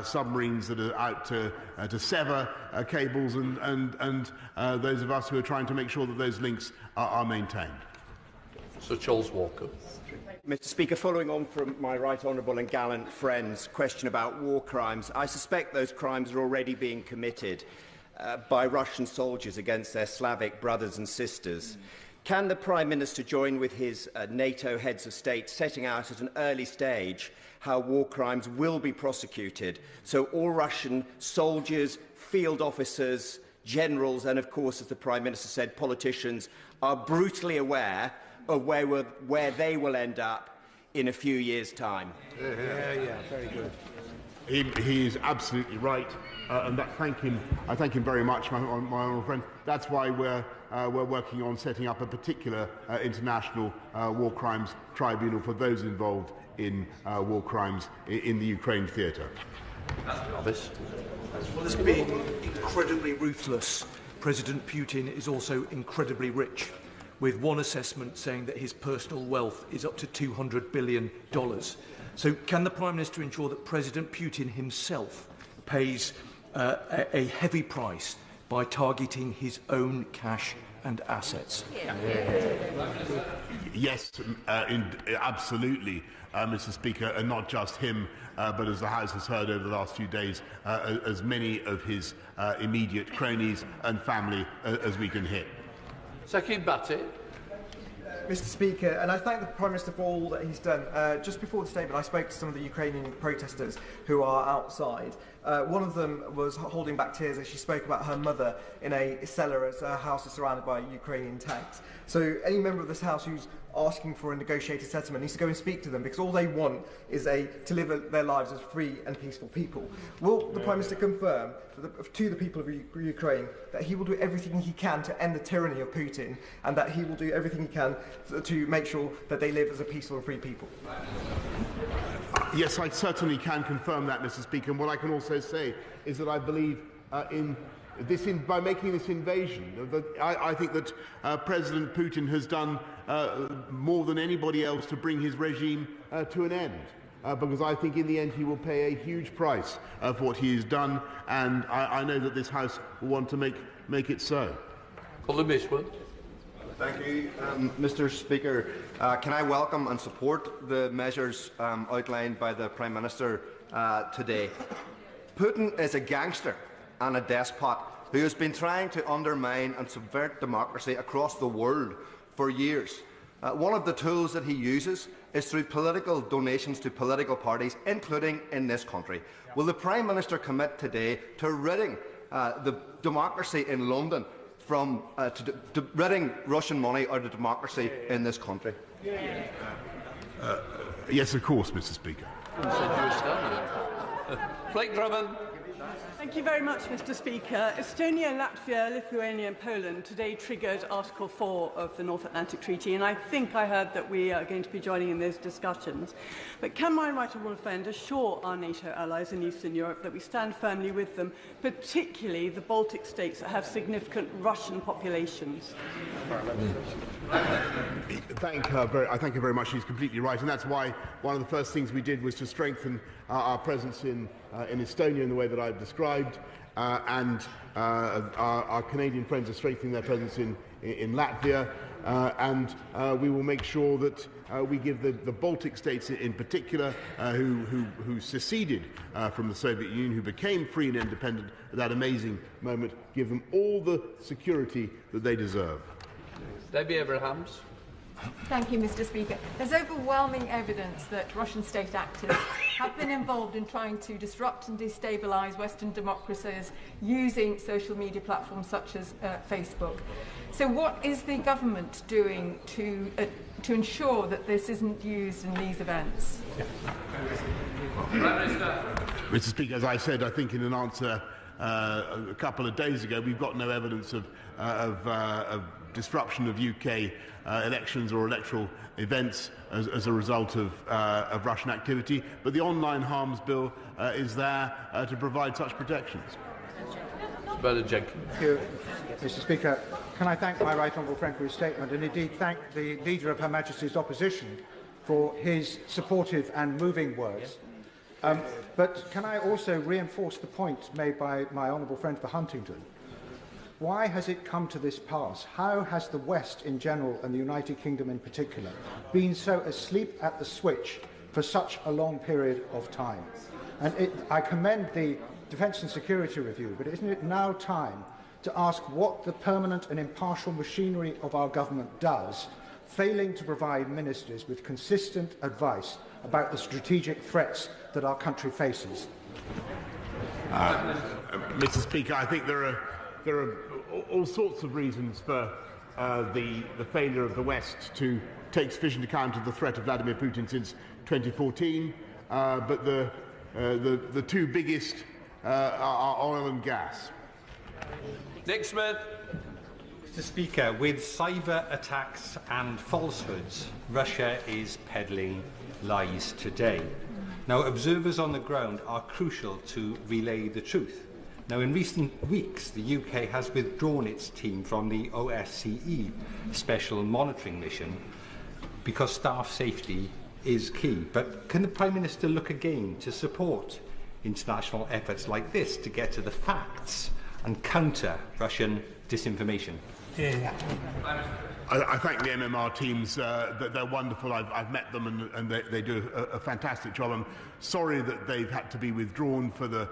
submarines that are out to sever cables and those of us who are trying to make sure that those links are maintained. Sir Charles Walker. Mr. Speaker, following on from my right honourable and gallant friend's question about war crimes, I suspect those crimes are already being committed by Russian soldiers against their Slavic brothers and sisters. Can the Prime Minister join with his NATO heads of state setting out at an early stage how war crimes will be prosecuted, so all Russian soldiers, field officers, generals and, of course, as the Prime Minister said, politicians are brutally aware of where they will end up in a few years' time? Very good. He is absolutely right, and I thank him very much, my honourable friend. That's why we're working on setting up a particular international war crimes tribunal for those involved in war crimes in the Ukraine theatre. Well, as being incredibly ruthless, President Putin is also incredibly rich, with one assessment saying that his personal wealth is up to $200 billion. So can the Prime Minister ensure that President Putin himself pays a heavy price by targeting his own cash and assets? Yes, absolutely, Mr. Speaker, and not just him, but as the House has heard over the last few days, as many of his immediate cronies and family as we can hit. Sakib Bhatti. Mr. Speaker, and I thank the Prime Minister for all that he's done. Just before the statement, I spoke to some of the Ukrainian protesters who are outside. One of them was holding back tears as she spoke about her mother in a cellar as her house is surrounded by Ukrainian tanks. So any member of this House who's asking for a negotiated settlement needs to go and speak to them, because all they want is to live their lives as free and peaceful people. Will the Prime Minister confirm to the people of Ukraine that he will do everything he can to end the tyranny of Putin, and that he will do everything he can to make sure that they live as a peaceful and free people? Yes, I certainly can confirm that, Mr. Speaker. And what I can also say is that I believe by making this invasion, I think that President Putin has done more than anybody else to bring his regime to an end. Because I think in the end he will pay a huge price for what he has done, and I know that this House will want to make it so. Thank you, Mr. Speaker. Can I welcome and support the measures outlined by the Prime Minister today? Putin is a gangster and a despot who has been trying to undermine and subvert democracy across the world for years. One of the tools that he uses is through political donations to political parties, including in this country. Will the Prime Minister commit today to ridding the democracy in London from to ridding Russian money out of democracy in this country? Yes, of course, Mr. Speaker. Flake Drummond. Thank you very much, Mr. Speaker. Estonia, Latvia, Lithuania and Poland today triggered Article 4 of the North Atlantic Treaty, and I think I heard that we are going to be joining in those discussions. But can my right honourable friend assure our NATO allies in Eastern Europe that we stand firmly with them, particularly the Baltic states that have significant Russian populations? I thank her very much. She's completely right, and that's why one of the first things we did was to strengthen our presence in Estonia in the way that I've described, and our Canadian friends are strengthening their presence in Latvia, and we will make sure that we give the Baltic states in particular, who seceded from the Soviet Union, who became free and independent at that amazing moment, give them all the security that they deserve. Debbie Abrahams. Thank you, Mr. Speaker. There's overwhelming evidence that Russian state actors have been involved in trying to disrupt and destabilise Western democracies using social media platforms such as Facebook. So what is the government doing to ensure that this isn't used in these events? Mr. Speaker, as I said, I think in an answer a couple of days ago, we've got no evidence of disruption of UK elections or electoral events as a result of Russian activity, but the Online Harms Bill is there to provide such protections. Thank you, Mr. Speaker. Can I thank my right honourable friend for his statement, and indeed thank the Leader of Her Majesty's Opposition for his supportive and moving words. But can I also reinforce the point made by my honourable friend for Huntingdon? Why has it come to this pass? How has the West in general, and the United Kingdom in particular, been so asleep at the switch for such a long period of time? And I commend the Defence and Security Review, but isn't it now time to ask what the permanent and impartial machinery of our government does, failing to provide ministers with consistent advice about the strategic threats that our country faces? Mr. Speaker, I think there are all sorts of reasons for the failure of the West to take sufficient account of the threat of Vladimir Putin since 2014, but the two biggest are oil and gas. Nick Smith. Mr. Speaker, with cyber attacks and falsehoods, Russia is peddling lies today. Now, observers on the ground are crucial to relay the truth. Now, in recent weeks, the UK has withdrawn its team from the OSCE Special Monitoring Mission because staff safety is key. But can the Prime Minister look again to support international efforts like this to get to the facts and counter Russian disinformation? I thank the MMR teams. They're wonderful. I've met them, and they do a fantastic job. I'm sorry that they've had to be withdrawn for the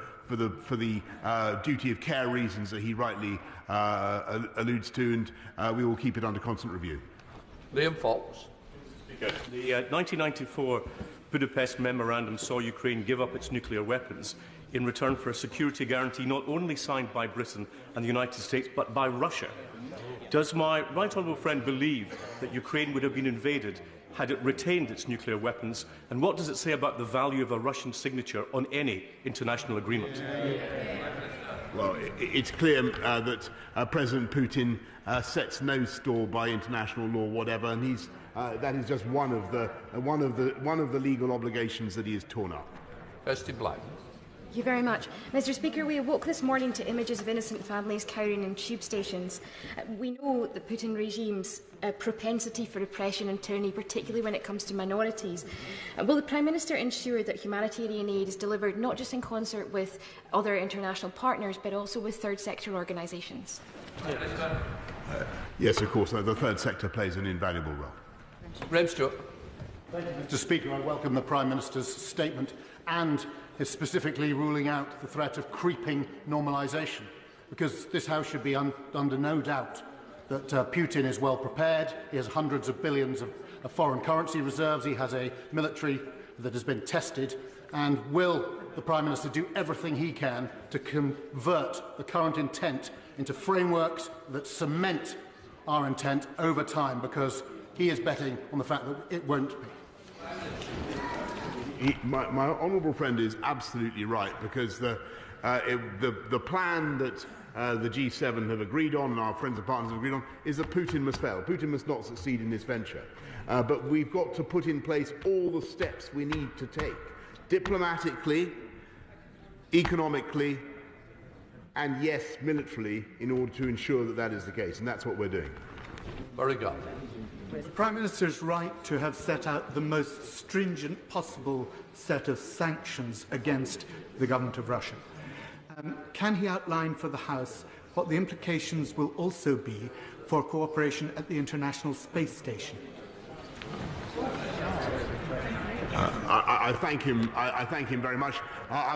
duty of care reasons that he rightly alludes to, and we will keep it under constant review. Liam Fox. Speaker, the 1994 Budapest Memorandum saw Ukraine give up its nuclear weapons in return for a security guarantee not only signed by Britain and the United States, but by Russia. Does my right honourable friend believe that Ukraine would have been invaded had it retained its nuclear weapons? And what does it say about the value of a Russian signature on any international agreement? Well, it's clear that President Putin sets no store by international law, whatever, and that is just one of the legal obligations that he has torn up. Kirsty Black. Thank you very much. Mr. Speaker, we awoke this morning to images of innocent families cowering in tube stations. We know the Putin regime's propensity for repression and tyranny, particularly when it comes to minorities. Will the Prime Minister ensure that humanitarian aid is delivered not just in concert with other international partners, but also with third sector organisations? Yes, of course. The third sector plays an invaluable role. Graham Stewart. Thank you, Mr. Speaker. I welcome the Prime Minister's statement and his specifically ruling out the threat of creeping normalisation, because this House should be under no doubt that Putin is well prepared. He has hundreds of billions of foreign currency reserves. He has a military that has been tested. And will the Prime Minister do everything he can to convert the current intent into frameworks that cement our intent over time, because he is betting on the fact that it won't be? My honourable friend is absolutely right, because the plan that the G7 have agreed on and our friends and partners have agreed on is that Putin must fail. Putin must not succeed in this venture. But we've got to put in place all the steps we need to take, diplomatically, economically, and yes, militarily, in order to ensure that that is the case. And that's what we're doing. Very good. The Prime Minister is right to have set out the most stringent possible set of sanctions against the government of Russia. Can he outline for the House what the implications will also be for cooperation at the International Space Station? I thank him. I thank him very much.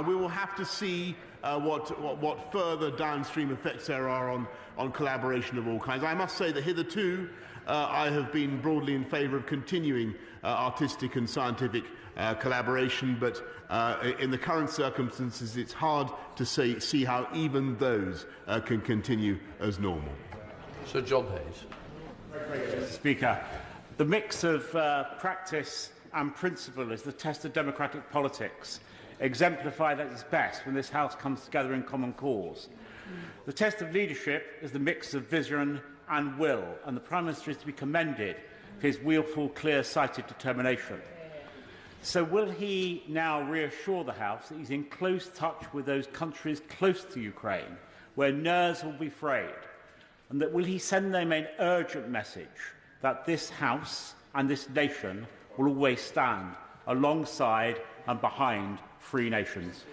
We will have to see what further downstream effects there are on collaboration of all kinds. I must say that hitherto I have been broadly in favour of continuing artistic and scientific collaboration, but in the current circumstances it's hard to see how even those can continue as normal. Sir John Hayes. Mr. Speaker, the mix of practice and principle is the test of democratic politics, exemplified at its best when this House comes together in common cause. The test of leadership is the mix of vision and will, and the Prime Minister is to be commended for his willful, clear-sighted determination. So will he now reassure the House that he's in close touch with those countries close to Ukraine, where nerves will be frayed, and that will he send them an urgent message that this House and this nation will always stand alongside and behind free nations?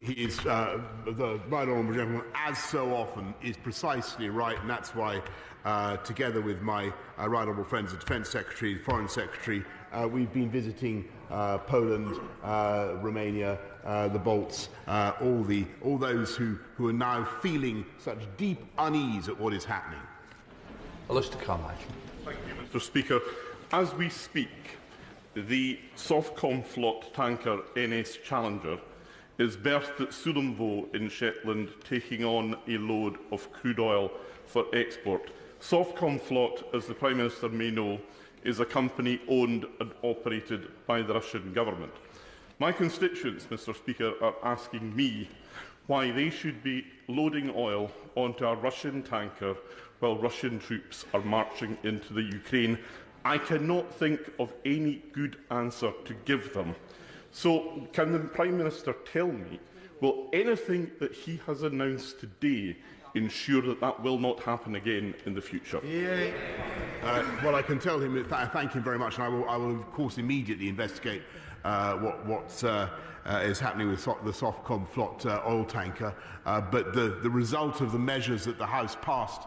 He is, the right honourable gentleman, as so often, is precisely right, and that's why, together with my right honourable friends, the Defence Secretary, the Foreign Secretary, we've been visiting Poland, Romania, the Balts, all those who are now feeling such deep unease at what is happening. Alistair Carmichael. Thank you, Mr. Speaker. As we speak, the Softcom Flot tanker NS Challenger is berthed at Sudomvo in Shetland, taking on a load of crude oil for export. Softcom Flot, as the Prime Minister may know, is a company owned and operated by the Russian government. My constituents, Mr. Speaker, are asking me why they should be loading oil onto a Russian tanker while Russian troops are marching into the Ukraine. I cannot think of any good answer to give them. So, can the Prime Minister tell me, will anything that he has announced today ensure that that will not happen again in the future? Well, I can tell him, thank him very much, and I will of course immediately investigate what is happening with the Softcom Flot oil tanker. But the result of the measures that the House passed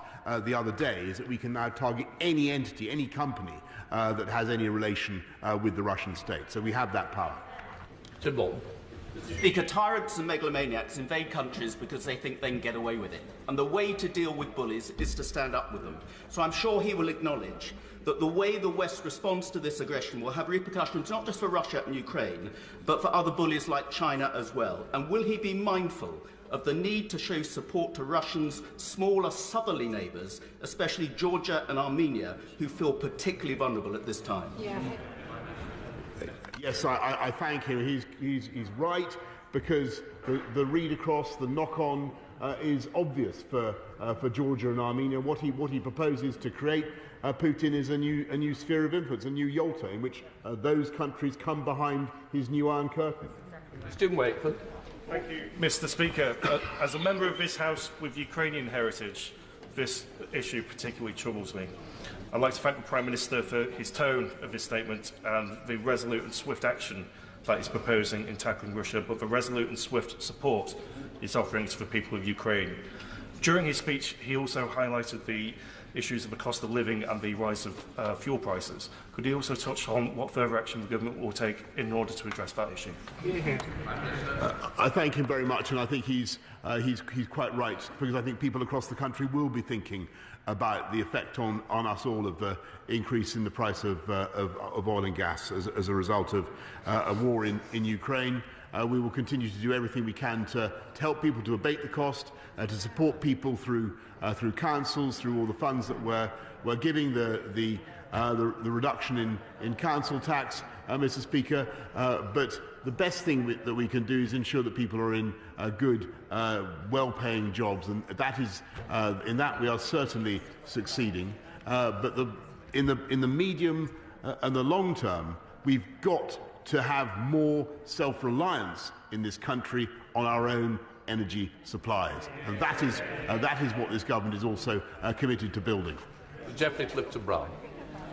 the other day is that we can now target any entity, any company that has any relation with the Russian state. So we have that power. Tim Bolton. Speaker, tyrants and megalomaniacs invade countries because they think they can get away with it. And the way to deal with bullies is to stand up with them. So I'm sure he will acknowledge that the way the West responds to this aggression will have repercussions not just for Russia and Ukraine, but for other bullies like China as well. And will he be mindful of the need to show support to Russia's smaller southerly neighbours, especially Georgia and Armenia, who feel particularly vulnerable at this time? Yes, I thank him. He's right, because the read across, the knock-on is obvious for Georgia and Armenia. What he proposes to create, Putin, is a new sphere of influence, a new Yalta, in which those countries come behind his new Iron Curtain. Stephen Wakeford. Thank you, Mr. Speaker. As a member of this House with Ukrainian heritage, this issue particularly troubles me. I'd like to thank the Prime Minister for his tone of his statement and the resolute and swift action that he's proposing in tackling Russia, but the resolute and swift support he's offering to the people of Ukraine. During his speech, he also highlighted the issues of the cost of living and the rise of fuel prices. Could he also touch on what further action the government will take in order to address that issue? I thank him very much, and I think he's quite right, because I think people across the country will be thinking about the effect on us all of the increase in the price of oil and gas as a result of a war in Ukraine. We will continue to do everything we can to help people to abate the cost, to support people through councils, through all the funds that we're giving, the reduction in council tax, Mr. Speaker. But the best thing that we can do is ensure that people are in good, well-paying jobs, and that is in that we are certainly succeeding. But in the medium and the long term, we've got to have more self-reliance in this country on our own energy supplies, and that is what this government is also committed to building. Geoffrey Clifton-Brown.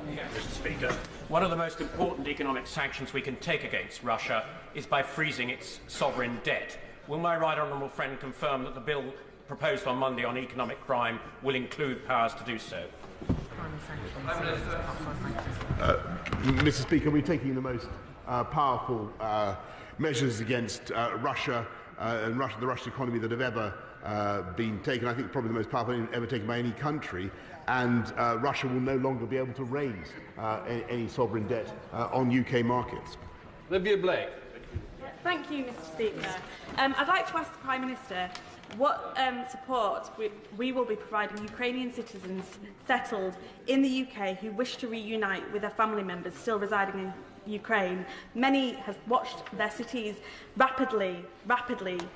Mr. Speaker, one of the most important economic sanctions we can take against Russia is by freezing its sovereign debt. Will my right honourable friend confirm that the bill proposed on Monday on economic crime will include powers to do so? Mr. Speaker, we're taking the most powerful measures against Russia and the Russian economy that have ever been taken. I think probably the most powerful ever taken by any country. And Russia will no longer be able to raise any sovereign debt on UK markets. Olivia Blake. Thank you, Mr. Speaker. I'd like to ask the Prime Minister what support we will be providing Ukrainian citizens settled in the UK who wish to reunite with their family members still residing in Ukraine. Many have watched their cities rapidly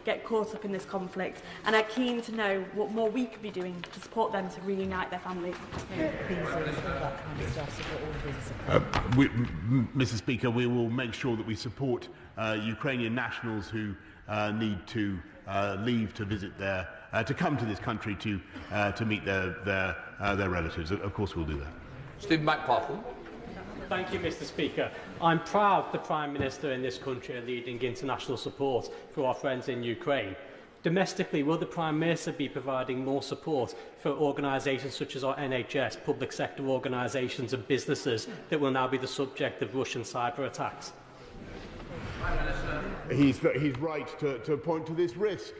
get caught up in this conflict and are keen to know what more we could be doing to support them to reunite their families. Mr. Speaker, we will make sure that we support Ukrainian nationals who need to leave to visit to come to this country to meet their relatives. Of course, we'll do that. Stephen McPartlin. Thank you, Mr. Speaker. I'm proud the Prime Minister in this country are leading international support for our friends in Ukraine. Domestically, will the Prime Minister be providing more support for organisations such as our NHS, public sector organisations and businesses that will now be the subject of Russian cyber attacks? He's right to point to this risk,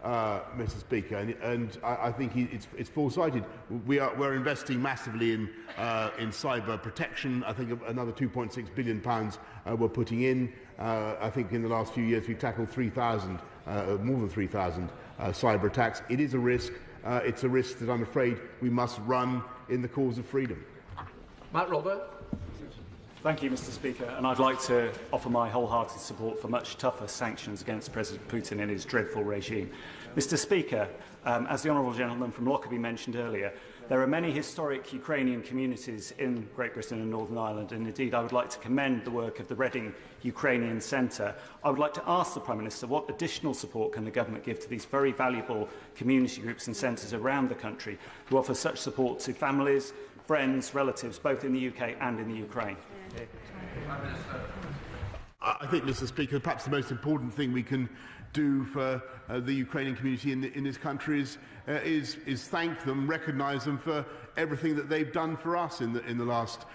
Mr. Speaker, and I think it's foresighted. We're investing massively in cyber protection. I think another £2.6 billion we're putting in. I think in the last few years we've tackled more than 3,000 cyber attacks. It is a risk. It's a risk that I'm afraid we must run in the cause of freedom. Matt Robert. Thank you, Mr. Speaker, and I'd like to offer my wholehearted support for much tougher sanctions against President Putin and his dreadful regime. Mr. Speaker, as the honourable gentleman from Lockerbie mentioned earlier, there are many historic Ukrainian communities in Great Britain and Northern Ireland, and indeed I would like to commend the work of the Reading Ukrainian Centre. I would like to ask the Prime Minister what additional support can the government give to these very valuable community groups and centres around the country who offer such support to families, friends, relatives, both in the UK and in the Ukraine. I think, Mr. Speaker, perhaps the most important thing we can do for the Ukrainian community in this country is thank them, recognise them for everything that they've done for us in the last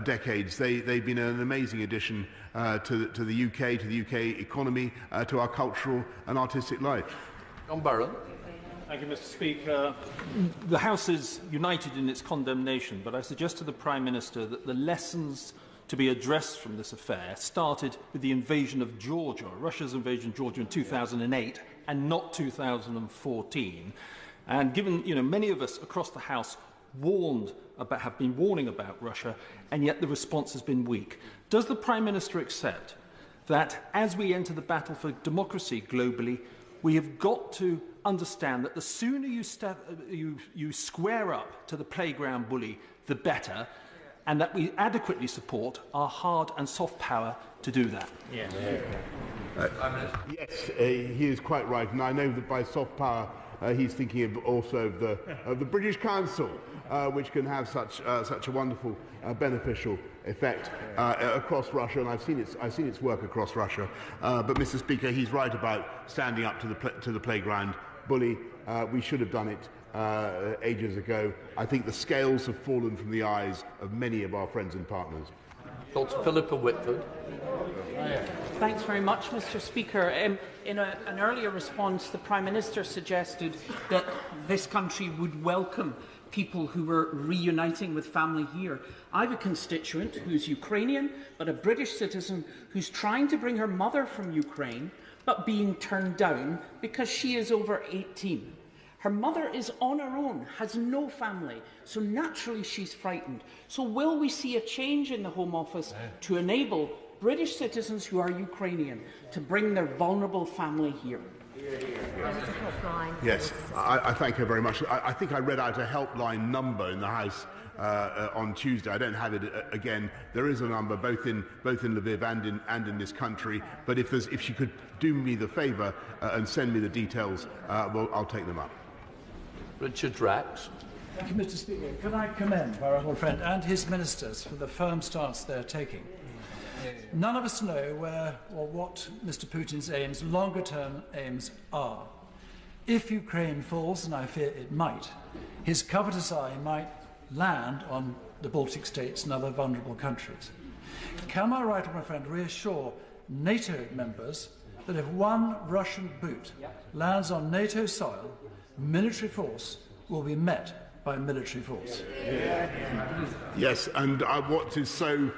decades. They've been an amazing addition to the UK economy, to our cultural and artistic life. John Barron. Thank you, Mr. Speaker. The House is united in its condemnation, but I suggest to the Prime Minister that the lessons to be addressed from this affair started with the invasion of Georgia, Russia's invasion of Georgia in 2008 and not 2014. And given, many of us across the House have been warning about Russia, and yet the response has been weak. Does the Prime Minister accept that as we enter the battle for democracy globally, we have got to understand that the sooner you square up to the playground bully, the better, and that we adequately support our hard and soft power to do that? Yes, he is quite right, and I know that by soft power he's thinking also of the British Council, which can have such a wonderful beneficial effect across Russia, and I've seen its work across Russia. But Mr. Speaker, he's right about standing up to the playground bully. We should have done it ages ago. I think the scales have fallen from the eyes of many of our friends and partners. Dr. Philippa Whitford. Thanks very much, Mr. Speaker. In an earlier response, the Prime Minister suggested that this country would welcome people who were reuniting with family here. I have a constituent who's Ukrainian, but a British citizen who's trying to bring her mother from Ukraine, but being turned down because she is over 18. Her mother is on her own, has no family, so naturally she's frightened. So will we see a change in the Home Office to enable British citizens who are Ukrainian to bring their vulnerable family here? Yes, I thank her very much. I think I read out a helpline number in the House on Tuesday. I don't have it again. There is a number both in Lviv and in this country. But if she could do me the favour and send me the details, well, I'll take them up. Richard Drax. Thank you, Mr. Speaker. Can I commend my honourable friend and his ministers for the firm stance they're taking? None of us know where or what Mr. Putin's longer-term aims are. If Ukraine falls, and I fear it might, his covetous eye might land on the Baltic states and other vulnerable countries. Can my right honourable friend reassure NATO members that if one Russian boot lands on NATO soil, military force will be met by military force? Yes, and what is so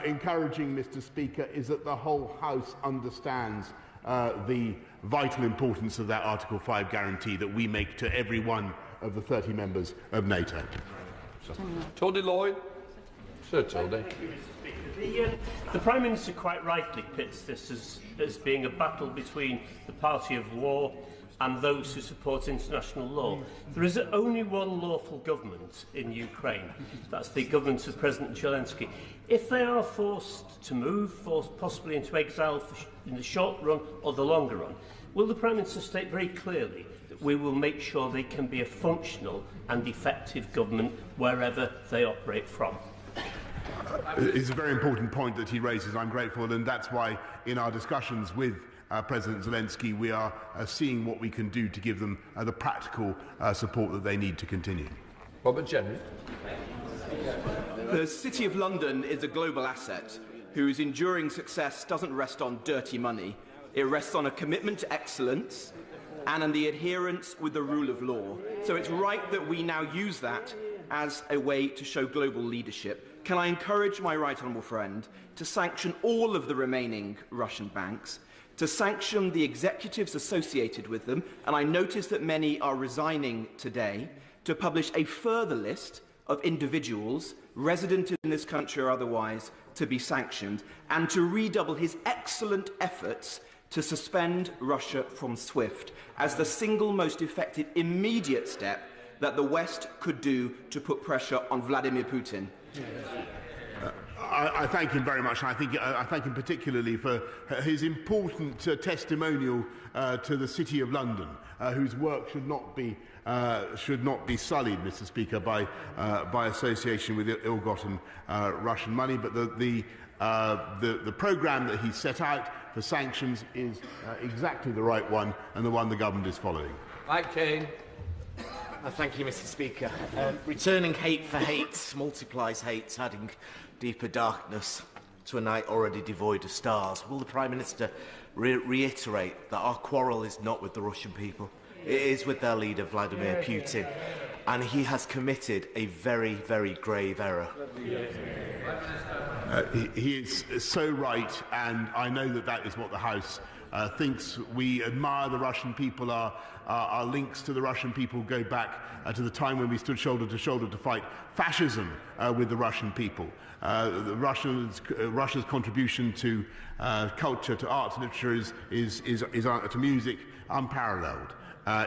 encouraging, Mr. Speaker, is that the whole House understands the vital importance of that Article 5 guarantee that we make to every one of the 30 members of NATO. Tony Lloyd. Sir Tony. The Prime Minister quite rightly pits this as being a battle between the party of war and those who support international law. There is only one lawful government in Ukraine. That's the government of President Zelensky. If they are forced to move, forced possibly into exile in the short run or the longer run, will the Prime Minister state very clearly that we will make sure they can be a functional and effective government wherever they operate from? It's a very important point that he raises. I'm grateful, and that's why in our discussions with President Zelensky, we are seeing what we can do to give them the practical support that they need to continue. Robert Jenny. The City of London is a global asset whose enduring success doesn't rest on dirty money. It rests on a commitment to excellence and on the adherence with the rule of law. So it's right that we now use that as a way to show global leadership. Can I encourage my right honourable friend to sanction all of the remaining Russian banks, to sanction the executives associated with them, and I notice that many are resigning today, to publish a further list of individuals, resident in this country or otherwise, to be sanctioned, and to redouble his excellent efforts to suspend Russia from SWIFT as the single most effective immediate step that the West could do to put pressure on Vladimir Putin. I thank him very much, and I thank him particularly for his important testimonial to the City of London, whose work should not be sullied, Mr. Speaker, by association with ill-gotten Russian money. But the programme that he set out for sanctions is exactly the right one, and the one the government is following. Mike Kane. Thank you, Mr. Speaker. Returning hate for hate multiplies hate, adding deeper darkness to a night already devoid of stars. Will the Prime Minister reiterate that our quarrel is not with the Russian people? It is with their leader, Vladimir Putin, and he has committed a very, very grave error. He is so right, and I know that that is what the House thinks. We admire the Russian people. Our links to the Russian people go back to the time when we stood shoulder to shoulder to fight fascism with the Russian people. Russia's contribution to culture, to arts and literature to music, unparalleled.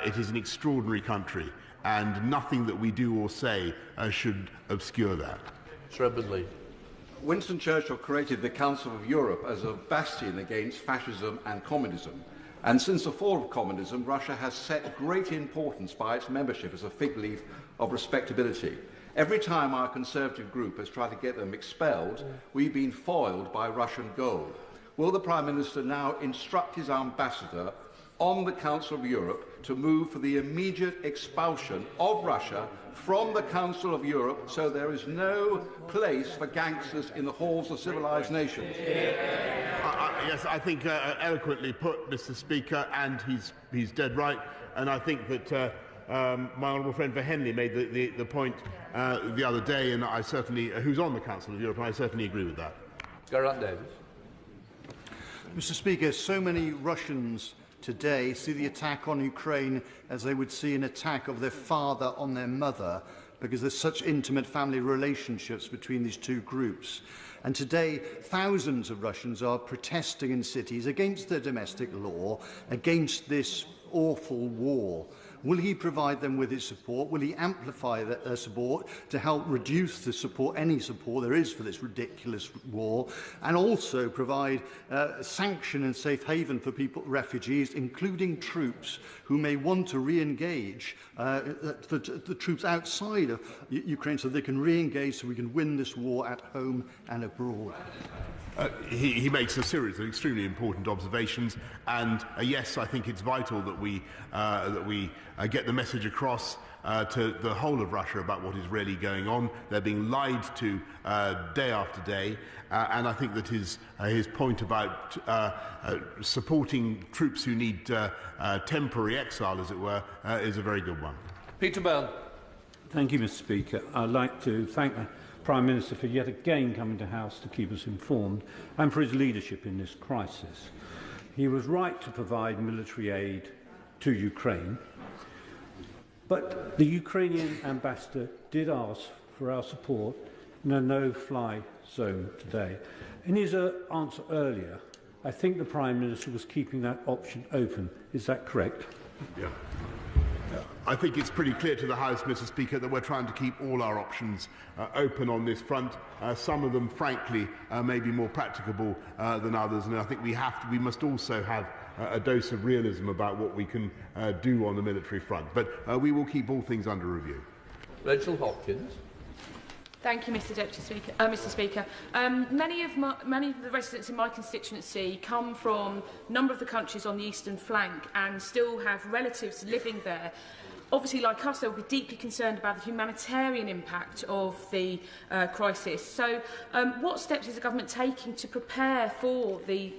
It is an extraordinary country, and nothing that we do or say should obscure that. Shrubberley. Winston Churchill created the Council of Europe as a bastion against fascism and communism. And since the fall of communism, Russia has set great importance by its membership as a fig leaf of respectability. Every time our Conservative group has tried to get them expelled, we've been foiled by Russian gold. Will the Prime Minister now instruct his ambassador on the Council of Europe to move for the immediate expulsion of Russia from the Council of Europe so there is no place for gangsters in the halls of civilised nations? Yes, I think eloquently put, Mr. Speaker, and he's dead right. And I think that my honourable friend for Henley made the point the other day, and I certainly, who's on the Council of Europe, and I certainly agree with that. Garrett Davis. Mr. Speaker, so many Russians today see the attack on Ukraine as they would see an attack of their father on their mother, because there's such intimate family relationships between these two groups. And today, thousands of Russians are protesting in cities against their domestic law, against this awful war. Will he provide them with his support? Will he amplify their support to help reduce the support, any support there is for this ridiculous war, and also provide sanction and safe haven for people, refugees, including troops who may want to re-engage, the troops outside of Ukraine, so they can re-engage, so we can win this war at home and abroad? He makes a series of extremely important observations, and yes, I think it's vital that we get the message across to the whole of Russia about what is really going on. They're being lied to day after day, and I think that his point about supporting troops who need temporary exile, as it were, is a very good one. Peter Bell. Thank you, Mr. Speaker. I'd like to thank the Prime Minister for yet again coming to House to keep us informed and for his leadership in this crisis. He was right to provide military aid to Ukraine, but the Ukrainian ambassador did ask for our support in a no-fly zone today. In his answer earlier, I think the Prime Minister was keeping that option open. Is that correct? Yeah. I think it's pretty clear to the House, Mr. Speaker, that we're trying to keep all our options open on this front. Some of them, frankly, may be more practicable than others, and I think we must also have a dose of realism about what we can do on the military front. But we will keep all things under review. Rachel Hopkins. Thank you, Mr. Deputy Speaker. Mr. Speaker, many of the residents in my constituency come from a number of the countries on the eastern flank and still have relatives living there. Obviously, like us, they will be deeply concerned about the humanitarian impact of the crisis. So, what steps is the government taking to prepare for the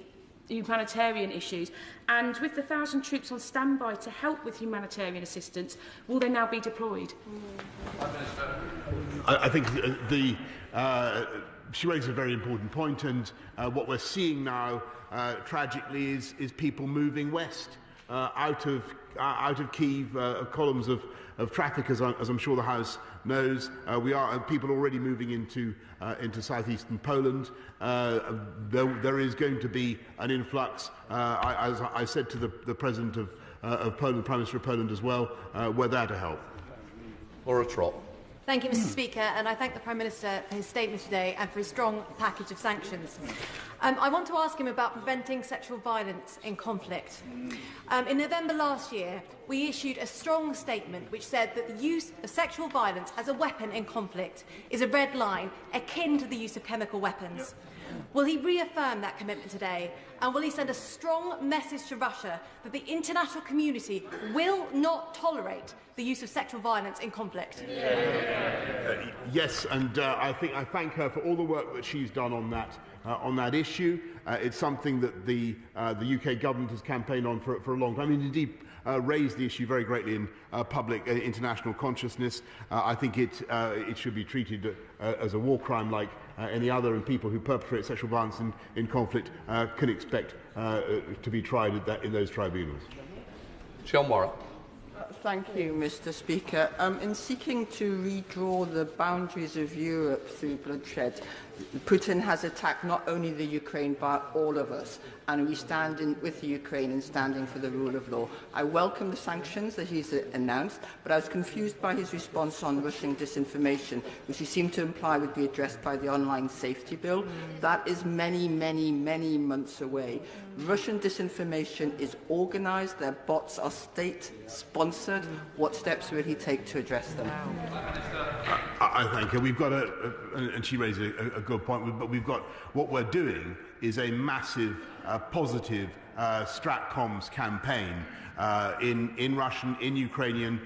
humanitarian issues? And with the 1,000 troops on standby to help with humanitarian assistance, will they now be deployed? I think she raises a very important point, and what we're seeing now, tragically, is people moving west out of Kyiv, columns of traffic, as I'm sure the House knows. People already moving into southeastern Poland. There is going to be an influx, as I said to the President of Poland, Prime Minister of Poland as well. We're there to help. Laura Trott. Thank you, Mr. Speaker, and I thank the Prime Minister for his statement today and for his strong package of sanctions. I want to ask him about preventing sexual violence in conflict. In November last year, we issued a strong statement which said that the use of sexual violence as a weapon in conflict is a red line akin to the use of chemical weapons. Will he reaffirm that commitment today, and will he send a strong message to Russia that the international community will not tolerate the use of sexual violence in conflict? Yes, and I thank her for all the work that she's done on that issue. It's something that the UK government has campaigned on for a long time, and indeed raised the issue very greatly in public international consciousness. I think it should be treated as a war crime like any other and people who perpetrate sexual violence in conflict can expect to be tried in those tribunals. John Warren. Thank you, Mr. Speaker. In seeking to redraw the boundaries of Europe through bloodshed, Putin has attacked not only the Ukraine but all of us, and we stand with the Ukraine and standing for the rule of law. I welcome the sanctions that he's announced, but I was confused by his response on Russian disinformation, which he seemed to imply would be addressed by the online safety bill. That is many, many, many months away. Russian disinformation is organised, their bots are state-sponsored. What steps will he take to address them? I thank her. We've got and she raised a good point, but we've got, what we're doing is a massive, positive Stratcoms campaign in Russian, in Ukrainian,